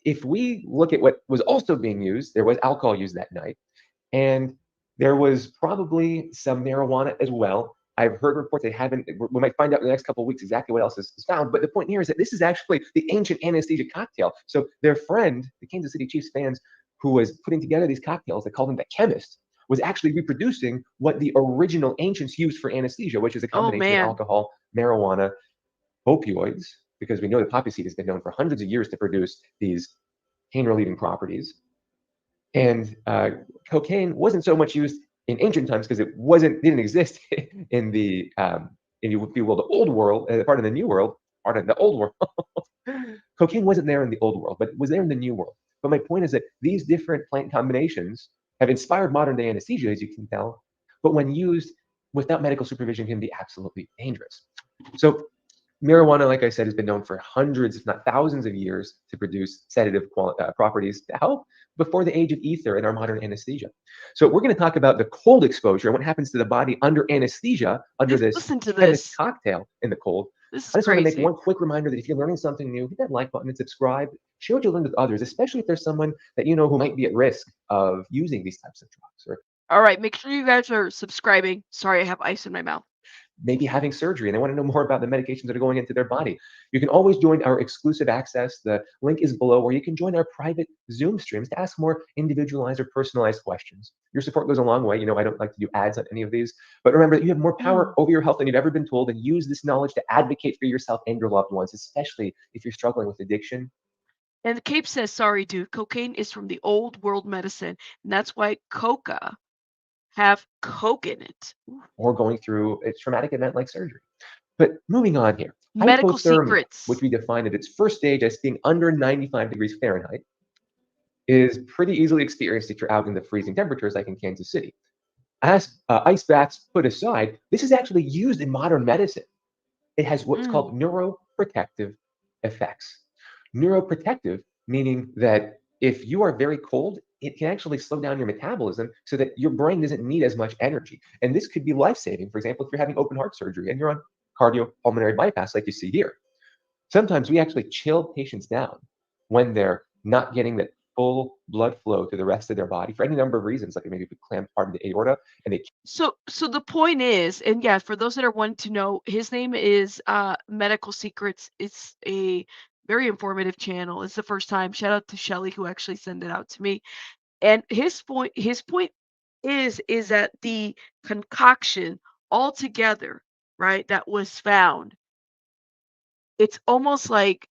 if we look at what was also being used, there was alcohol used that night, and there was probably some marijuana as well. I've heard reports they haven't. We might find out in the next couple of weeks exactly what else is found. But the point here is that this is actually the ancient anesthesia cocktail. So their friend, the Kansas City Chiefs fans, who was putting together these cocktails, they called him the chemist, was actually reproducing what the original ancients used for anesthesia, which is a Oh combination of man. alcohol, marijuana, opioids, because we know the poppy seed has been known for hundreds of years to produce these pain-relieving properties. And cocaine wasn't so much used in ancient times because didn't exist in the if you will, the old world, part of the new world, part of the old world. Cocaine wasn't there in the old world, but it was there in the new world. But my point is that these different plant combinations have inspired modern day anesthesia, as you can tell, but when used without medical supervision can be absolutely dangerous. So marijuana, like I said, has been known for hundreds, if not thousands of years to produce sedative properties to help before the age of ether in our modern anesthesia. So we're going to talk about the cold exposure and what happens to the body under anesthesia, under this Listen to chemist this. cocktail in the cold. This I is just want to make crazy. one quick reminder that if you're learning something new, hit that like button and subscribe. Share what you learned with others, especially if there's someone that you know who might be at risk of using these types of drugs, or All right, make sure you guys are subscribing. Sorry, I have ice in my mouth. maybe having surgery and they want to know more about the medications that are going into their body. You can always join our exclusive access. The link is below, where you can join our private Zoom streams to ask more individualized or personalized questions. Your support goes a long way. You know, I don't like to do ads on any of these, but remember that you have more power over your health than you've ever been told, and use this knowledge to advocate for yourself and your loved ones, especially if you're struggling with addiction. And the Cape says, sorry, dude, cocaine is from the old world medicine, and that's why coca have coke in it. Or going through a traumatic event like surgery. But moving on here, Medical hypothermia, secrets. which we define at its first stage as being under 95 degrees Fahrenheit, is pretty easily experienced if you're out in the freezing temperatures like in Kansas City. As ice baths put aside, this is actually used in modern medicine. It has what's called neuroprotective effects. Neuroprotective meaning that if you are very cold, it can actually slow down your metabolism so that your brain doesn't need as much energy. And this could be life-saving. For example, if you're having open heart surgery and you're on cardiopulmonary bypass like you see here. Sometimes we actually chill patients down when they're not getting that full blood flow to the rest of their body for any number of reasons, like maybe a clamped part of the aorta, and they So the point is, and yeah, for those that are wanting to know, his name is Medical Secrets. It's a very informative channel. It's the first time. Shout out to Shelly who actually sent it out to me. And his point is that the concoction altogether, right, that was found, it's almost like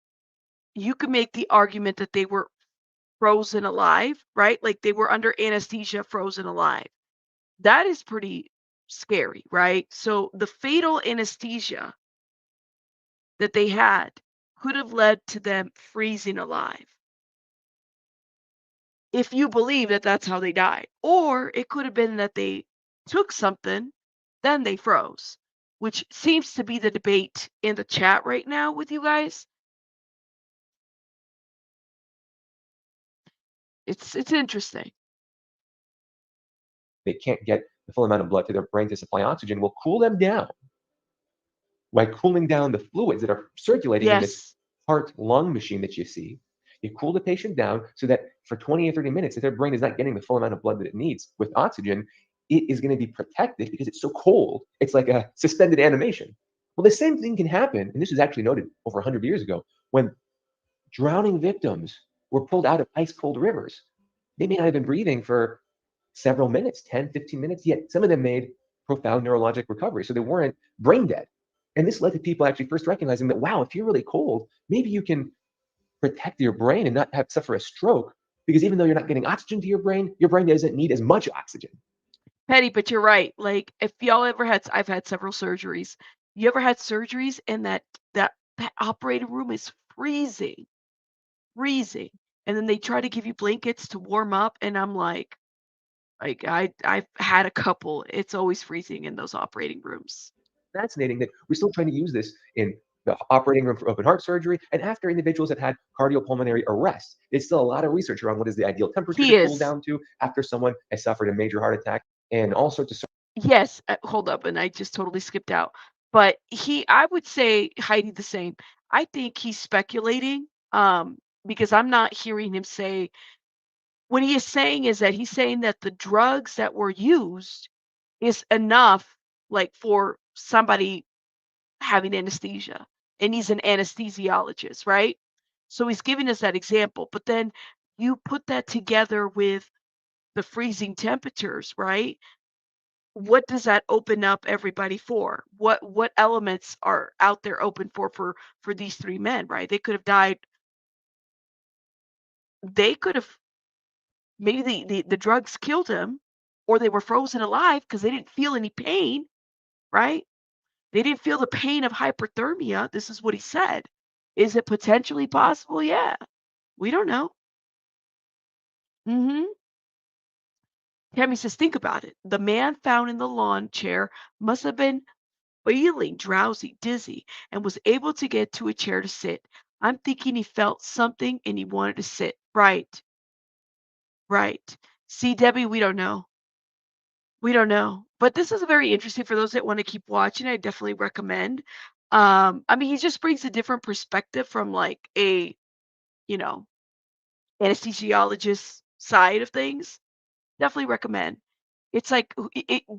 you could make the argument that they were frozen alive, right? Like they were under anesthesia, frozen alive. That is pretty scary, right? So the fatal anesthesia that they had could have led to them freezing alive. If you believe that that's how they died. Or it could have been that they took something, then they froze, which seems to be the debate in the chat right now with you guys. It's interesting. they can't get the full amount of blood to their brain to supply oxygen, will cool them down by cooling down the fluids that are circulating in this Yes. heart-lung machine that you see. You cool the patient down so that for 20 or 30 minutes, if their brain is not getting the full amount of blood that it needs with oxygen, it is going to be protected because it's so cold. It's like a suspended animation. Well, the same thing can happen, and this was actually noted over 100 years ago, when drowning victims were pulled out of ice-cold rivers. They may not have been breathing for several minutes, 10, 15 minutes, yet some of them made profound neurologic recovery. So they weren't brain dead. And this led to people actually first recognizing that, wow, if you're really cold, maybe you can protect your brain and not have suffer a stroke, because even though you're not getting oxygen to your brain doesn't need as much oxygen. Petty, but you're right. Like if y'all ever had, I've had several surgeries. You ever had surgeries and that operating room is freezing, and then they try to give you blankets to warm up, and I'm like I've had a couple. It's always freezing in those operating rooms. Fascinating that we're still trying to use this in the operating room for open heart surgery and after individuals have had cardiopulmonary arrest. There's still a lot of research around what is the ideal temperature to cool down to after someone has suffered a major heart attack and all sorts of. Yes, hold up, and I just totally skipped out. But I would say Heidi the same. I think he's speculating, because I'm not hearing him say. What he is saying is that he's saying that the drugs that were used is enough, like for somebody having anesthesia, and he's an anesthesiologist, right? So he's giving us that example. But then you put that together with the freezing temperatures, right? What does that open up everybody for? What elements are out there open for these three men, right? They could have died. They could have maybe the drugs killed him, or they were frozen alive because they didn't feel any pain, right? They didn't feel the pain of hyperthermia. This is what he said. Is it potentially possible? Yeah. We don't know. Mm-hmm. Tammy says, think about it. The man found in the lawn chair must have been feeling drowsy, dizzy, and was able to get to a chair to sit. I'm thinking he felt something and he wanted to sit. Right. Right. See, Debbie, we don't know. We don't know. But this is very interesting for those that want to keep watching. I definitely recommend. I mean, he just brings a different perspective from like a, you know, anesthesiologist side of things, definitely recommend. It's like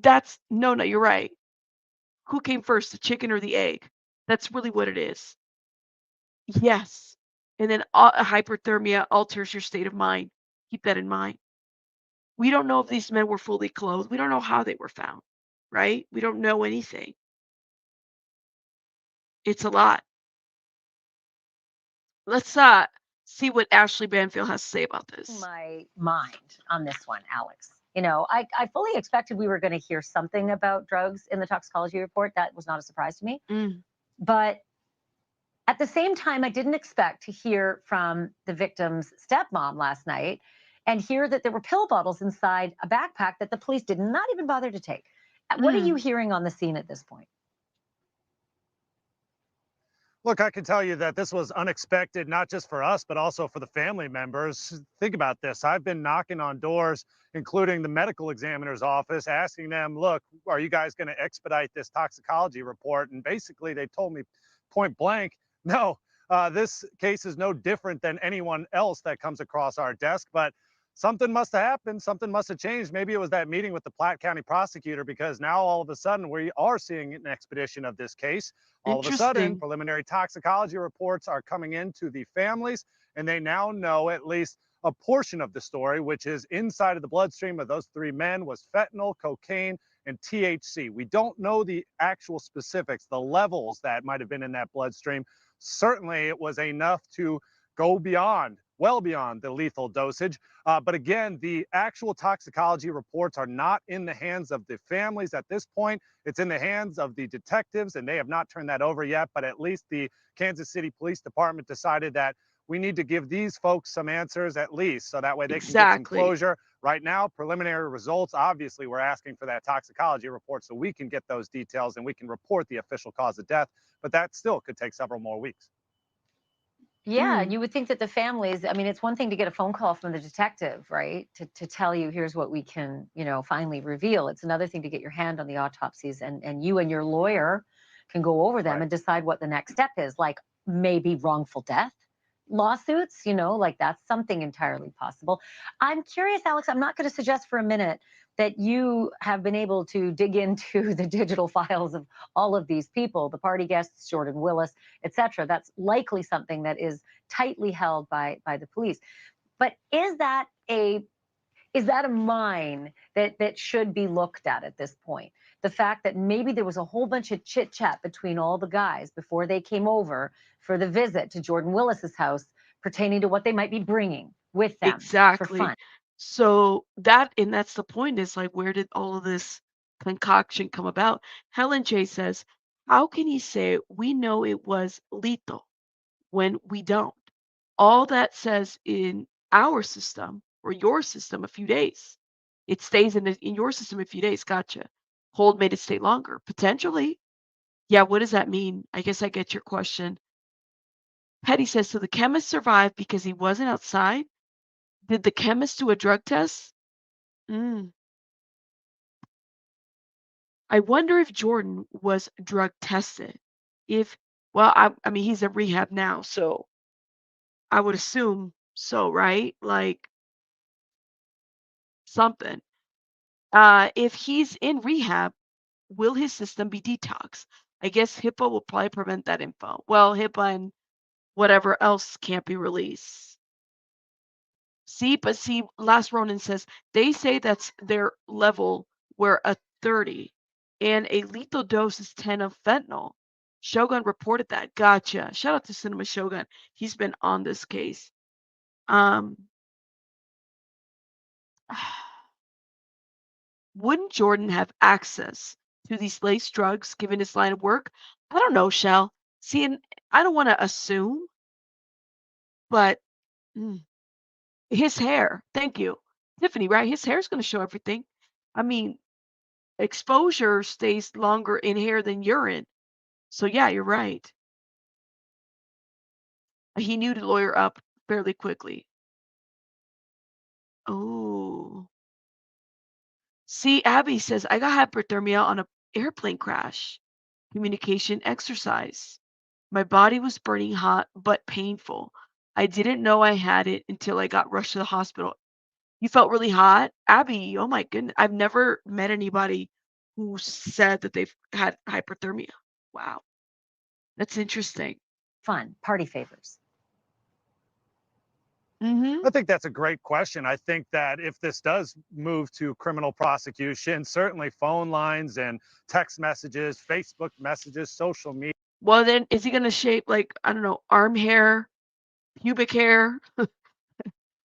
that's no, you're right. Who came first, the chicken or the egg? That's really what it is. Yes. And then hyperthermia alters your state of mind. Keep that in mind. We don't know if these men were fully clothed. We don't know how they were found, right? We don't know anything. It's a lot. Let's see what Ashley Banfield has to say about this. My mind on this one, Alex. I fully expected we were going to hear something about drugs in the toxicology report. That was not a surprise to me. But at the same time, I didn't expect to hear from the victim's stepmom last night and hear that there were pill bottles inside a backpack that the police did not even bother to take. What are you hearing on the scene at this point? Look, I can tell you that this was unexpected, not just for us, but also for the family members. Think about this. I've been knocking on doors, including the medical examiner's office, asking them, look, are you guys going to expedite this toxicology report? And basically, they told me point blank, no, this case is no different than anyone else that comes across our desk. But something must have happened. Something must have changed. Maybe it was that meeting with the Platte County prosecutor, because now all of a sudden we are seeing an expedition of this case. All of a sudden, preliminary toxicology reports are coming into the families, and they now know at least a portion of the story, which is inside of the bloodstream of those three men was fentanyl, cocaine, and THC. We don't know the actual specifics, the levels that might have been in that bloodstream. Certainly, it was enough to go beyond, well beyond the lethal dosage. But again, the actual toxicology reports are not in the hands of the families at this point. It's in the hands of the detectives, and they have not turned that over yet. But at least the Kansas City Police Department decided that we need to give these folks some answers at least, so that way they can get some closure. Right now, preliminary results, obviously we're asking for that toxicology report so we can get those details and we can report the official cause of death. But that still could take several more weeks. Yeah, you would think that the families, I mean, it's one thing to get a phone call from the detective, right? To tell you, here's what we can, finally reveal. It's another thing to get your hand on the autopsies, and you and your lawyer can go over them and decide what the next step is, like maybe wrongful death lawsuits, like that's something entirely possible. I'm curious, Alex, I'm not going to suggest for a minute that you have been able to dig into the digital files of all of these people, the party guests, Jordan Willis, etc. That's likely something that is tightly held by the police. But is that a mine that should be looked at this point? The fact that maybe there was a whole bunch of chit chat between all the guys before they came over for the visit to Jordan Willis's house pertaining to what they might be bringing with them for fun. So that's the point, is like, where did all of this concoction come about? Helen J says, how can he say we know it was lethal when we don't? All that says in our system or your system a few days. It stays in your system a few days. Gotcha. Hold made it stay longer. Potentially. Yeah, what does that mean? I guess I get your question. Petty says, so the chemist survived because he wasn't outside? Did the chemist do a drug test? I wonder if Jordan was drug tested. I mean, he's at rehab now, so I would assume so, right? Like something. If he's in rehab, will his system be detoxed? I guess HIPAA will probably prevent that info. Well, HIPAA and whatever else can't be released. See, Last Ronin says they say that's their level, where a 30 and a lethal dose is 10 of fentanyl. Shogun reported that. Gotcha. Shout out to Cinema Shogun. He's been on this case. Wouldn't Jordan have access to these laced drugs given his line of work? I don't know, Shell. See, and I don't want to assume, but his hair. Thank you, Tiffany. Right, his hair is going to show everything. I mean, exposure stays longer in hair than urine. So yeah, you're right. He knew to lawyer up fairly quickly. Oh. See, Abby says, I got hyperthermia on an airplane crash. Communication exercise. My body was burning hot but painful. I didn't know I had it until I got rushed to the hospital. You felt really hot? Abby, oh my goodness. I've never met anybody who said that they've had hyperthermia. Wow. That's interesting. Fun, party favors. Mm-hmm. I think that's a great question. I think that if this does move to criminal prosecution, certainly phone lines and text messages, Facebook messages, social media. Well, then is he going to shape, like, I don't know, arm hair, pubic hair?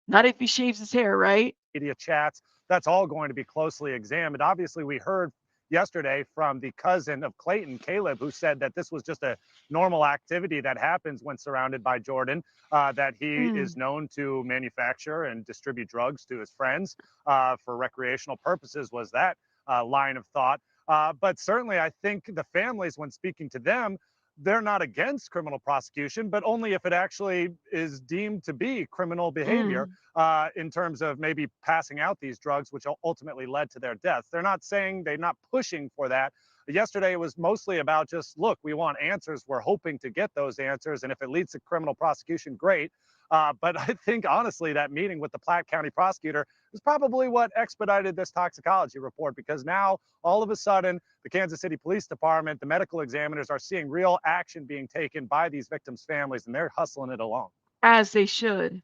Not if he shaves his hair, right? Media chats, that's all going to be closely examined. Obviously, we heard yesterday from the cousin of Clayton, Caleb, who said that this was just a normal activity that happens when surrounded by Jordan, that he is known to manufacture and distribute drugs to his friends for recreational purposes, was that line of thought. But certainly, I think the families, when speaking to them, they're not against criminal prosecution, but only if it actually is deemed to be criminal behavior in terms of maybe passing out these drugs, which ultimately led to their deaths. They're not saying, they're not pushing for that. Yesterday, it was mostly about just, look, we want answers. We're hoping to get those answers. And if it leads to criminal prosecution, great. But I think, honestly, that meeting with the Platte County prosecutor is probably what expedited this toxicology report, because now, all of a sudden, the Kansas City Police Department, the medical examiners are seeing real action being taken by these victims' families, and they're hustling it along. As they should.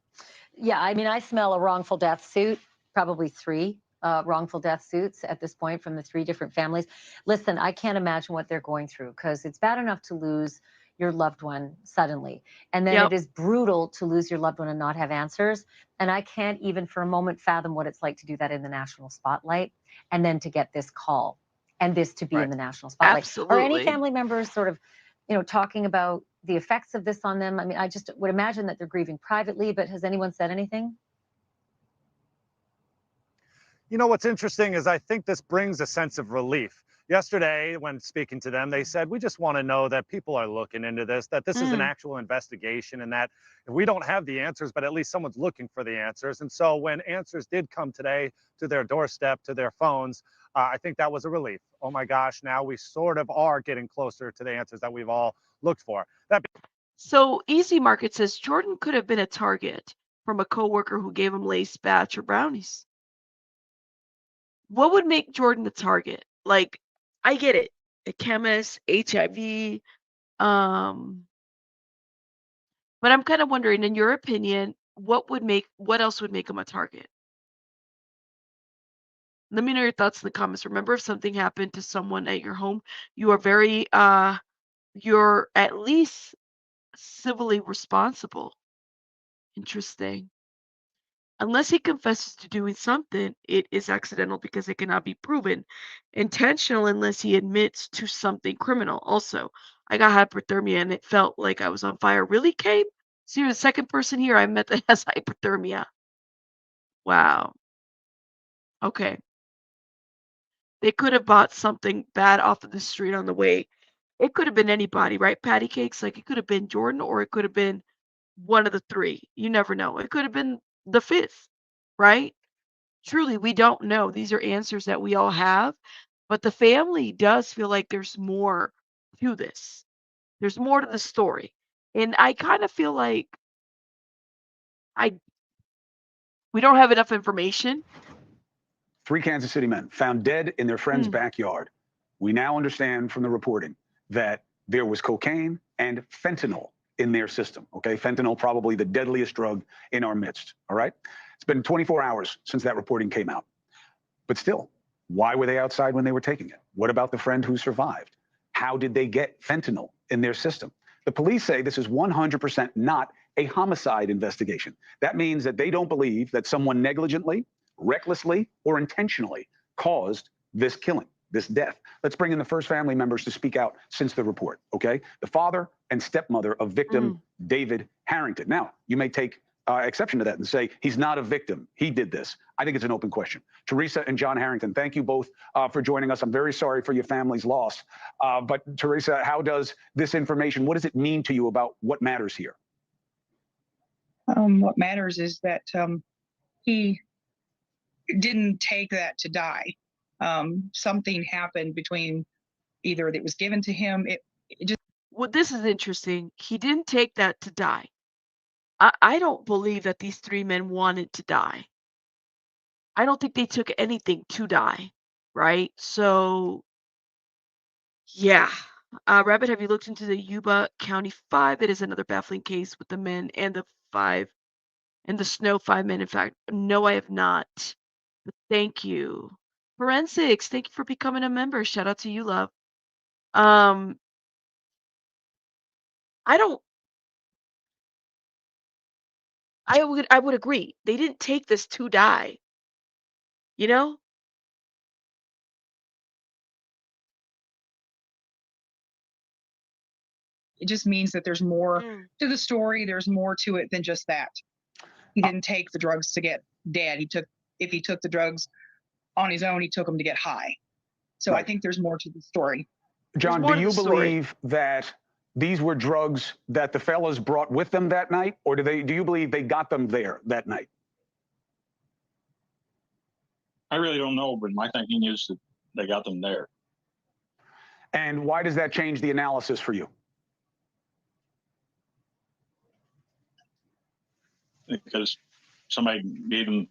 Yeah, I mean, I smell a wrongful death suit, probably 3 wrongful death suits at this point from the 3 different families. Listen, I can't imagine what they're going through, because it's bad enough to lose your loved one suddenly. And then it is brutal to lose your loved one and not have answers. And I can't even for a moment fathom what it's like to do that in the national spotlight, and then to get this call and this to be in the national spotlight. Absolutely. Are any family members sort of, talking about the effects of this on them? I mean, I just would imagine that they're grieving privately, but has anyone said anything? You know, what's interesting is I think this brings a sense of relief. Yesterday, when speaking to them, they said, we just want to know that people are looking into this, that this is an actual investigation, and that we don't have the answers, but at least someone's looking for the answers. And so when answers did come today to their doorstep, to their phones, I think that was a relief. Oh my gosh, now we sort of are getting closer to the answers that we've all looked for. So Easy Market says Jordan could have been a target from a coworker who gave him lace batch or brownies. What would make Jordan a target? Like, I get it, a chemist, HIV, but I'm kind of wondering, in your opinion, what else would make him a target? Let me know your thoughts in the comments. Remember, if something happened to someone at your home, you are very you're at least civilly responsible. Interesting. Unless he confesses to doing something, it is accidental because it cannot be proven. Intentional unless he admits to something criminal. Also, I got hyperthermia and it felt like I was on fire. Really, Kate? So you're the second person here I met that has hyperthermia. Wow. Okay. They could have bought something bad off of the street on the way. It could have been anybody, right? Patty cakes, like it could have been Jordan or it could have been one of the 3. You never know. It could have been the 5th, right? Truly, we don't know. These are answers that we all have, but the family does feel like there's more to this. There's more to the story. And I kind of feel like we don't have enough information. 3 Kansas City men found dead in their friend's backyard. We now understand from the reporting that there was cocaine and fentanyl in their system. Okay, fentanyl, probably the deadliest drug in our midst. All right, it's been 24 hours since that reporting came out. But still, why were they outside when they were taking it? What about the friend who survived? How did they get fentanyl in their system? The police say this is 100% not a homicide investigation. That means that they don't believe that someone negligently, recklessly, or intentionally caused this killing, this death. Let's bring in the first family members to speak out since the report, okay? The father and stepmother of victim David Harrington. Now, you may take exception to that and say he's not a victim. He did this. I think it's an open question. Teresa and John Harrington, thank you both for joining us. I'm very sorry for your family's loss. But Teresa, how does this information, what does it mean to you about what matters here? What matters is that he didn't take that to die. Something happened between either it was given to him. It just. Well, this is interesting. He didn't take that to die. I don't believe that these 3 men wanted to die. I don't think they took anything to die, right? So, yeah. Rabbit, have you looked into the Yuba County 5? It is another baffling case with the men and the 5 and the Snow 5 men. In fact, no, I have not. But thank you. Forensics, thank you for becoming a member. Shout out to you, love. Um, I don't I would agree. They didn't take this to die, you know? It just means that there's more Mm. to the story. There's more to it than just that. He didn't take the drugs to get dead. If he took the drugs on his own, he took them to get high. So I Right. think there's more to the story. John, more do to you the story. believe that these were drugs that the fellas brought with them that night, or do you believe they got them there that night? I really don't know, but my thinking is that they got them there. And why does that change the analysis for you? Because somebody gave them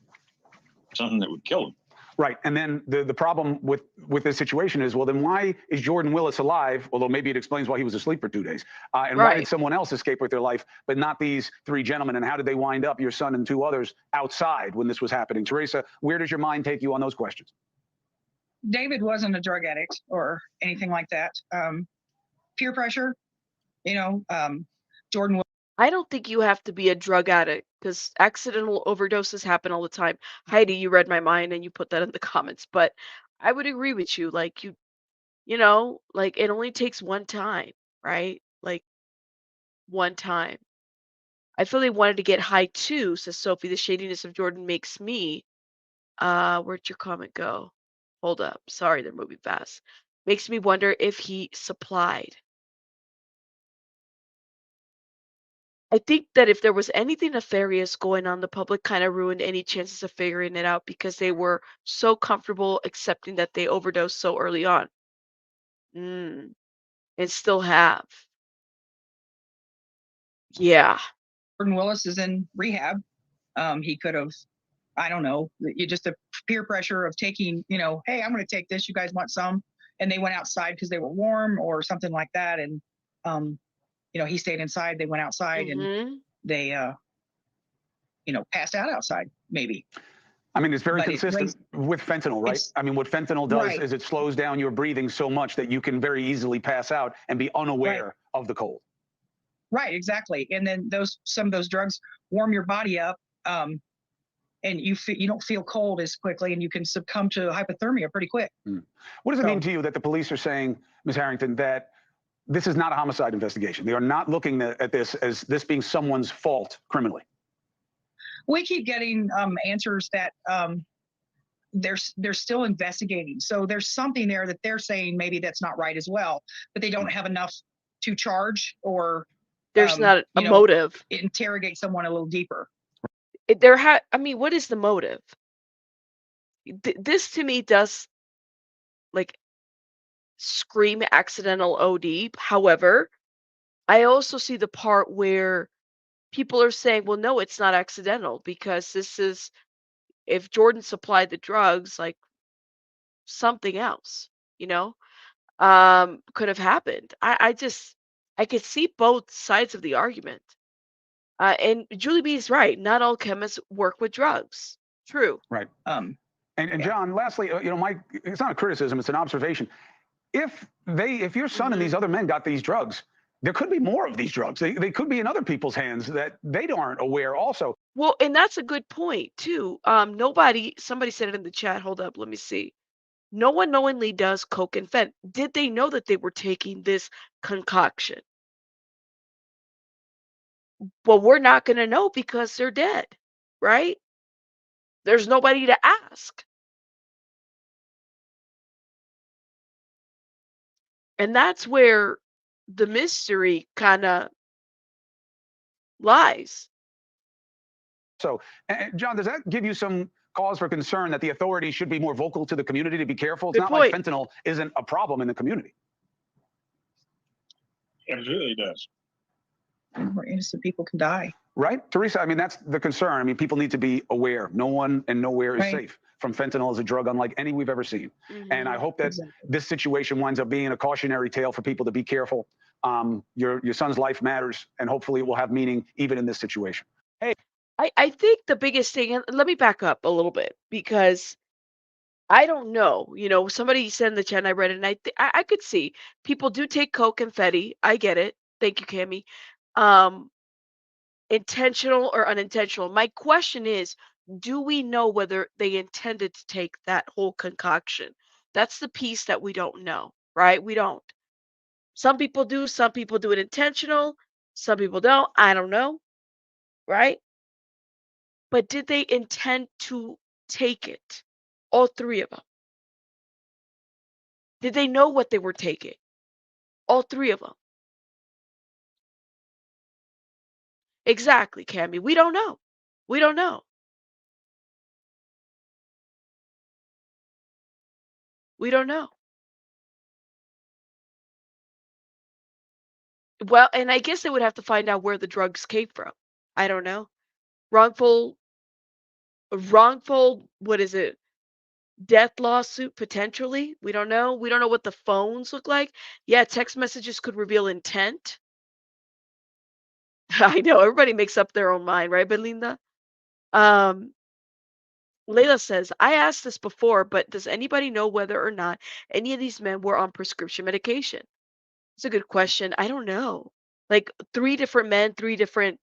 something that would kill them. Right. And then the problem with this situation is, well, then why is Jordan Willis alive? Although maybe it explains why he was asleep for 2 days. And why did Right. someone else escape with their life, but not these 3 gentlemen? And how did they wind up, your son and 2 others, outside when this was happening? Teresa, where does your mind take you on those questions? David wasn't a drug addict or anything like that. Peer pressure, Jordan. I don't think you have to be a drug addict because accidental overdoses happen all the time. Heidi, you read my mind and you put that in the comments, but I would agree with you. Like like it only takes one time, right? Like one time. I feel they wanted to get high too, says Sophie. The shadiness of Jordan makes me. Where'd your comment go? Hold up. Sorry, they're moving fast. Makes me wonder if he supplied. I think that if there was anything nefarious going on, the public kind of ruined any chances of figuring it out because they were so comfortable accepting that they overdosed so early on. Mm, and still have. Yeah. Jordan Willis is in rehab. He could have, I don't know, you just a peer pressure of taking, hey, I'm going to take this. You guys want some? And they went outside because they were warm or something like that. And, he stayed inside. They went outside and they, passed out outside, maybe. I mean, it's very But consistent with fentanyl, right? I mean, what fentanyl does Right. is it slows down your breathing so much that you can very easily pass out and be unaware of the cold. Right, exactly. And then some of those drugs warm your body up, and you don't feel cold as quickly, and you can succumb to hypothermia pretty quick. What does it mean to you that the police are saying, Ms. Harrington, that this is not a homicide investigation? They are not looking at this as this being someone's fault criminally. We keep getting answers that they're still investigating. So there's something there that they're saying maybe that's not right as well, but they don't have enough to charge or There's not a motive. Interrogate someone a little deeper. I mean, what is the motive? This to me does like scream accidental OD. However, I also see the part where people are saying, well, no, it's not accidental because this is if Jordan supplied the drugs, like something else, could have happened. I could see both sides of the argument. And Julie B is right. Not all chemists work with drugs. True. Right. And John, lastly, it's not a criticism, it's an observation. If your son and these other men got these drugs, there could be more of these drugs. They could be in other people's hands that they aren't aware also. Well, and that's a good point too. Somebody said it in the chat. Hold up, let me see. No one knowingly does coke and fent. Did they know that they were taking this concoction? Well, we're not going to know because they're dead, right? There's nobody to ask. And that's where the mystery kind of lies. So, John, does that give you some cause for concern that the authorities should be more vocal to the community to be careful? It's Good not point. like fentanyl isn't a problem in the community. It really does. More innocent people can die. Right, Teresa? I mean, that's the concern. I mean, people need to be aware. No one and nowhere is Right. safe from fentanyl as a drug unlike any we've ever seen. And I hope that Exactly. this situation winds up being a cautionary tale for people to be careful. Your son's life matters, and hopefully it will have meaning even in this situation. I think the biggest thing, and let me back up a little bit because I don't know. Somebody said in the chat, and I read it, and I could see people do take coke and fetty. I get it. Thank you, Cami. Intentional or unintentional. My question is, do we know whether they intended to take that whole concoction? That's the piece that we don't know, right? We don't. Some people do. Some people do it intentional. Some people don't. I don't know, right? But did they intend to take it? All three of them. Did they know what they were taking? All three of them. Exactly, Cammy. We don't know. We don't know. We don't know. Well, and I guess they would have to find out where the drugs came from. I don't know. Wrongful, what is it? Death lawsuit potentially. We don't know. We don't know what the phones look like. Yeah, text messages could reveal intent. I know everybody makes up their own mind, right, Belinda? Layla says, I asked this before, but does anybody know whether or not any of these men were on prescription medication? It's a good question. I don't know. Like 3 different men, 3 different,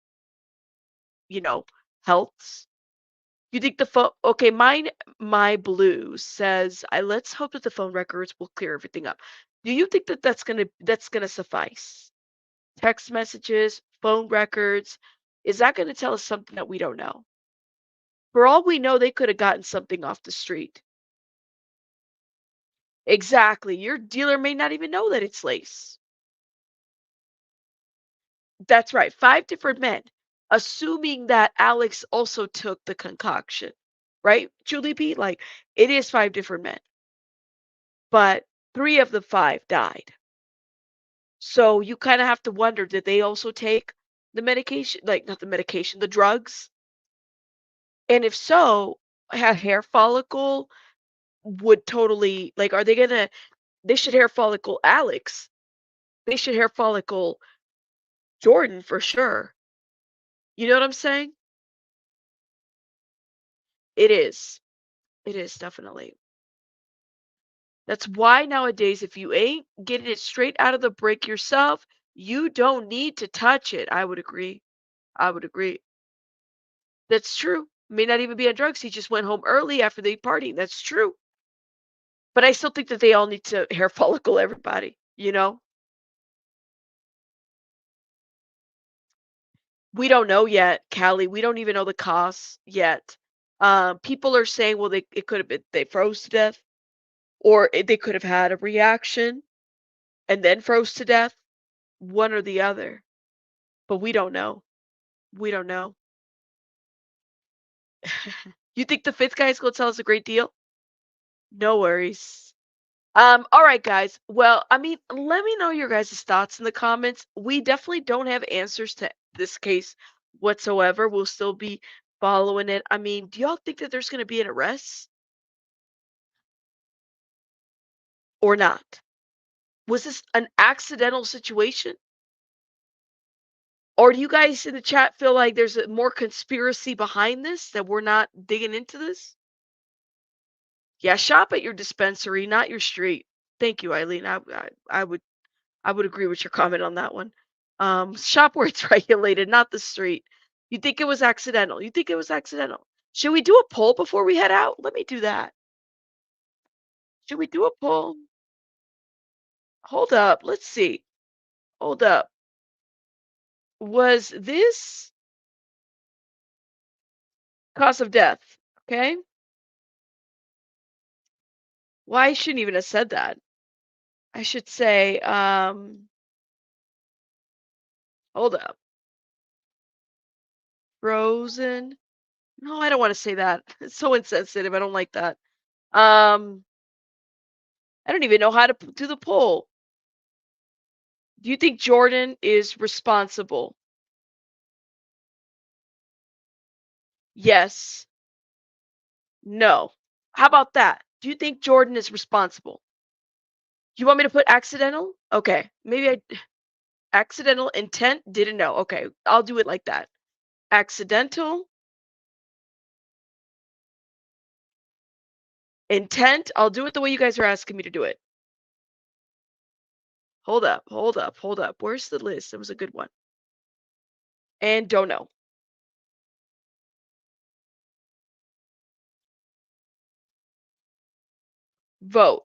healths. You think the phone? Okay, my blue says, let's hope that the phone records will clear everything up. Do you think that that's gonna suffice? Text messages, phone records, is that gonna tell us something that we don't know? For all we know, they could have gotten something off the street. Exactly. Your dealer may not even know that it's lace. That's right. 5 different men, assuming that Alex also took the concoction, right? Julie B, like it is 5 different men, but 3 of the 5 died. So you kind of have to wonder, did they also take the medication, like not the medication, the drugs? And if so, a hair follicle would totally, like, are they should hair follicle Alex. They should hair follicle Jordan for sure. You know what I'm saying? It is. It is definitely. That's why nowadays, if you ain't getting it straight out of the brick yourself, you don't need to touch it. I would agree. I would agree. That's true. May not even be on drugs. He just went home early after they partied. That's true. But I still think that they all need to hair follicle everybody, We don't know yet, Callie. We don't even know the costs yet. People are saying, well, it could have been they froze to death, or they could have had a reaction and then froze to death, one or the other. But we don't know. We don't know. You think the 5th guy is going to tell us a great deal? No worries. All right, guys. Well, I mean, let me know your guys' thoughts in the comments. We definitely don't have answers to this case whatsoever. We'll still be following it. I mean, do y'all think that there's going to be an arrest or not? Was this an accidental situation? Or do you guys in the chat feel like there's a more conspiracy behind this, that we're not digging into this? Yeah, shop at your dispensary, not your street. Thank you, Eileen. I would agree with your comment on that one. Shop where it's regulated, not the street. You think it was accidental? You think it was accidental? Should we do a poll before we head out? Let me do that. Should we do a poll? Hold up. Let's see. Hold up. Was this cause of death? Okay. Well, I shouldn't even have said that. I should say, hold up. Frozen. No, I don't want to say that. It's so insensitive. I don't like that. I don't even know how to do the poll. Do you think Jordan is responsible? Yes. No. How about that? Do you think Jordan is responsible? You want me to put accidental? Okay. Maybe accidental intent, didn't know. Okay. I'll do it like that. Accidental intent. I'll do it the way you guys are asking me to do it. Hold up. Where's the list? It was a good one. And don't know. Vote.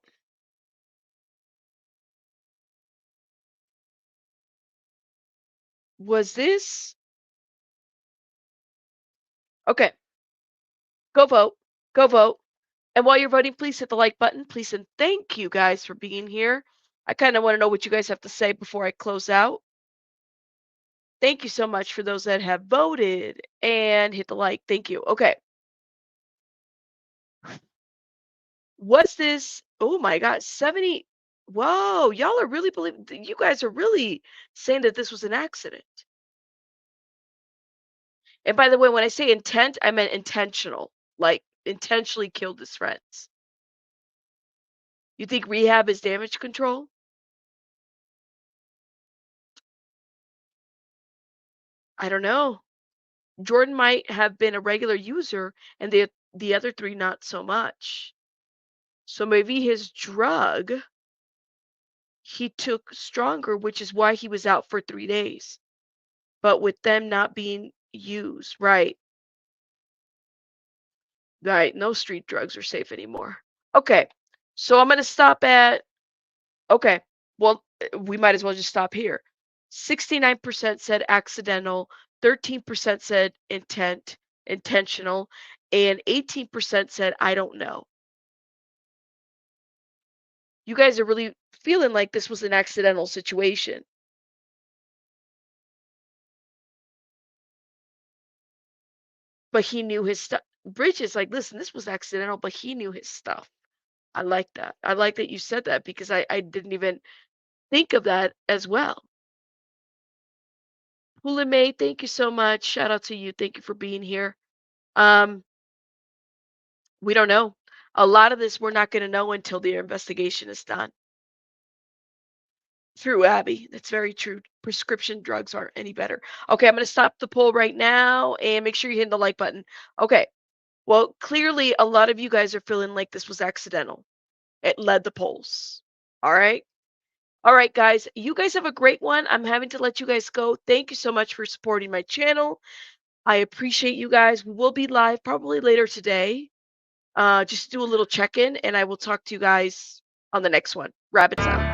Was this? Okay. Go vote. Go vote. And while you're voting, please hit the like button. Please and thank you guys for being here. I kind of want to know what you guys have to say before I close out. Thank you so much for those that have voted and hit the like. Thank you. Okay. Was this? Oh my God, 70. Whoa, y'all are really believing. You guys are really saying that this was an accident. And by the way, when I say intent, I meant intentional, like intentionally killed his friends. You think rehab is damage control? I don't know. Jordan might have been a regular user and the other three not so much. So maybe his drug he took stronger, which is why he was out for 3 days. But with them not being used, right? Right, no street drugs are safe anymore. Okay. So I'm going to stop at okay. Well, we might as well just stop here. 69% said accidental, 13% said intentional, and 18% said I don't know. You guys are really feeling like this was an accidental situation. But he knew his stuff. Bridge is like, listen, this was accidental, but he knew his stuff. I like that. I like that you said that because I didn't even think of that as well. Hula May, thank you so much. Shout out to you. Thank you for being here. We don't know. A lot of this we're not going to know until the investigation is done. Through Abby. That's very true. Prescription drugs aren't any better. Okay, I'm going to stop the poll right now and make sure you hit the like button. Okay. Well, clearly a lot of you guys are feeling like this was accidental. It led the polls. All right. All right, guys. You guys have a great one. I'm having to let you guys go. Thank you so much for supporting my channel. I appreciate you guys. We will be live probably later today. Just do a little check-in, and I will talk to you guys on the next one. Rabbits out.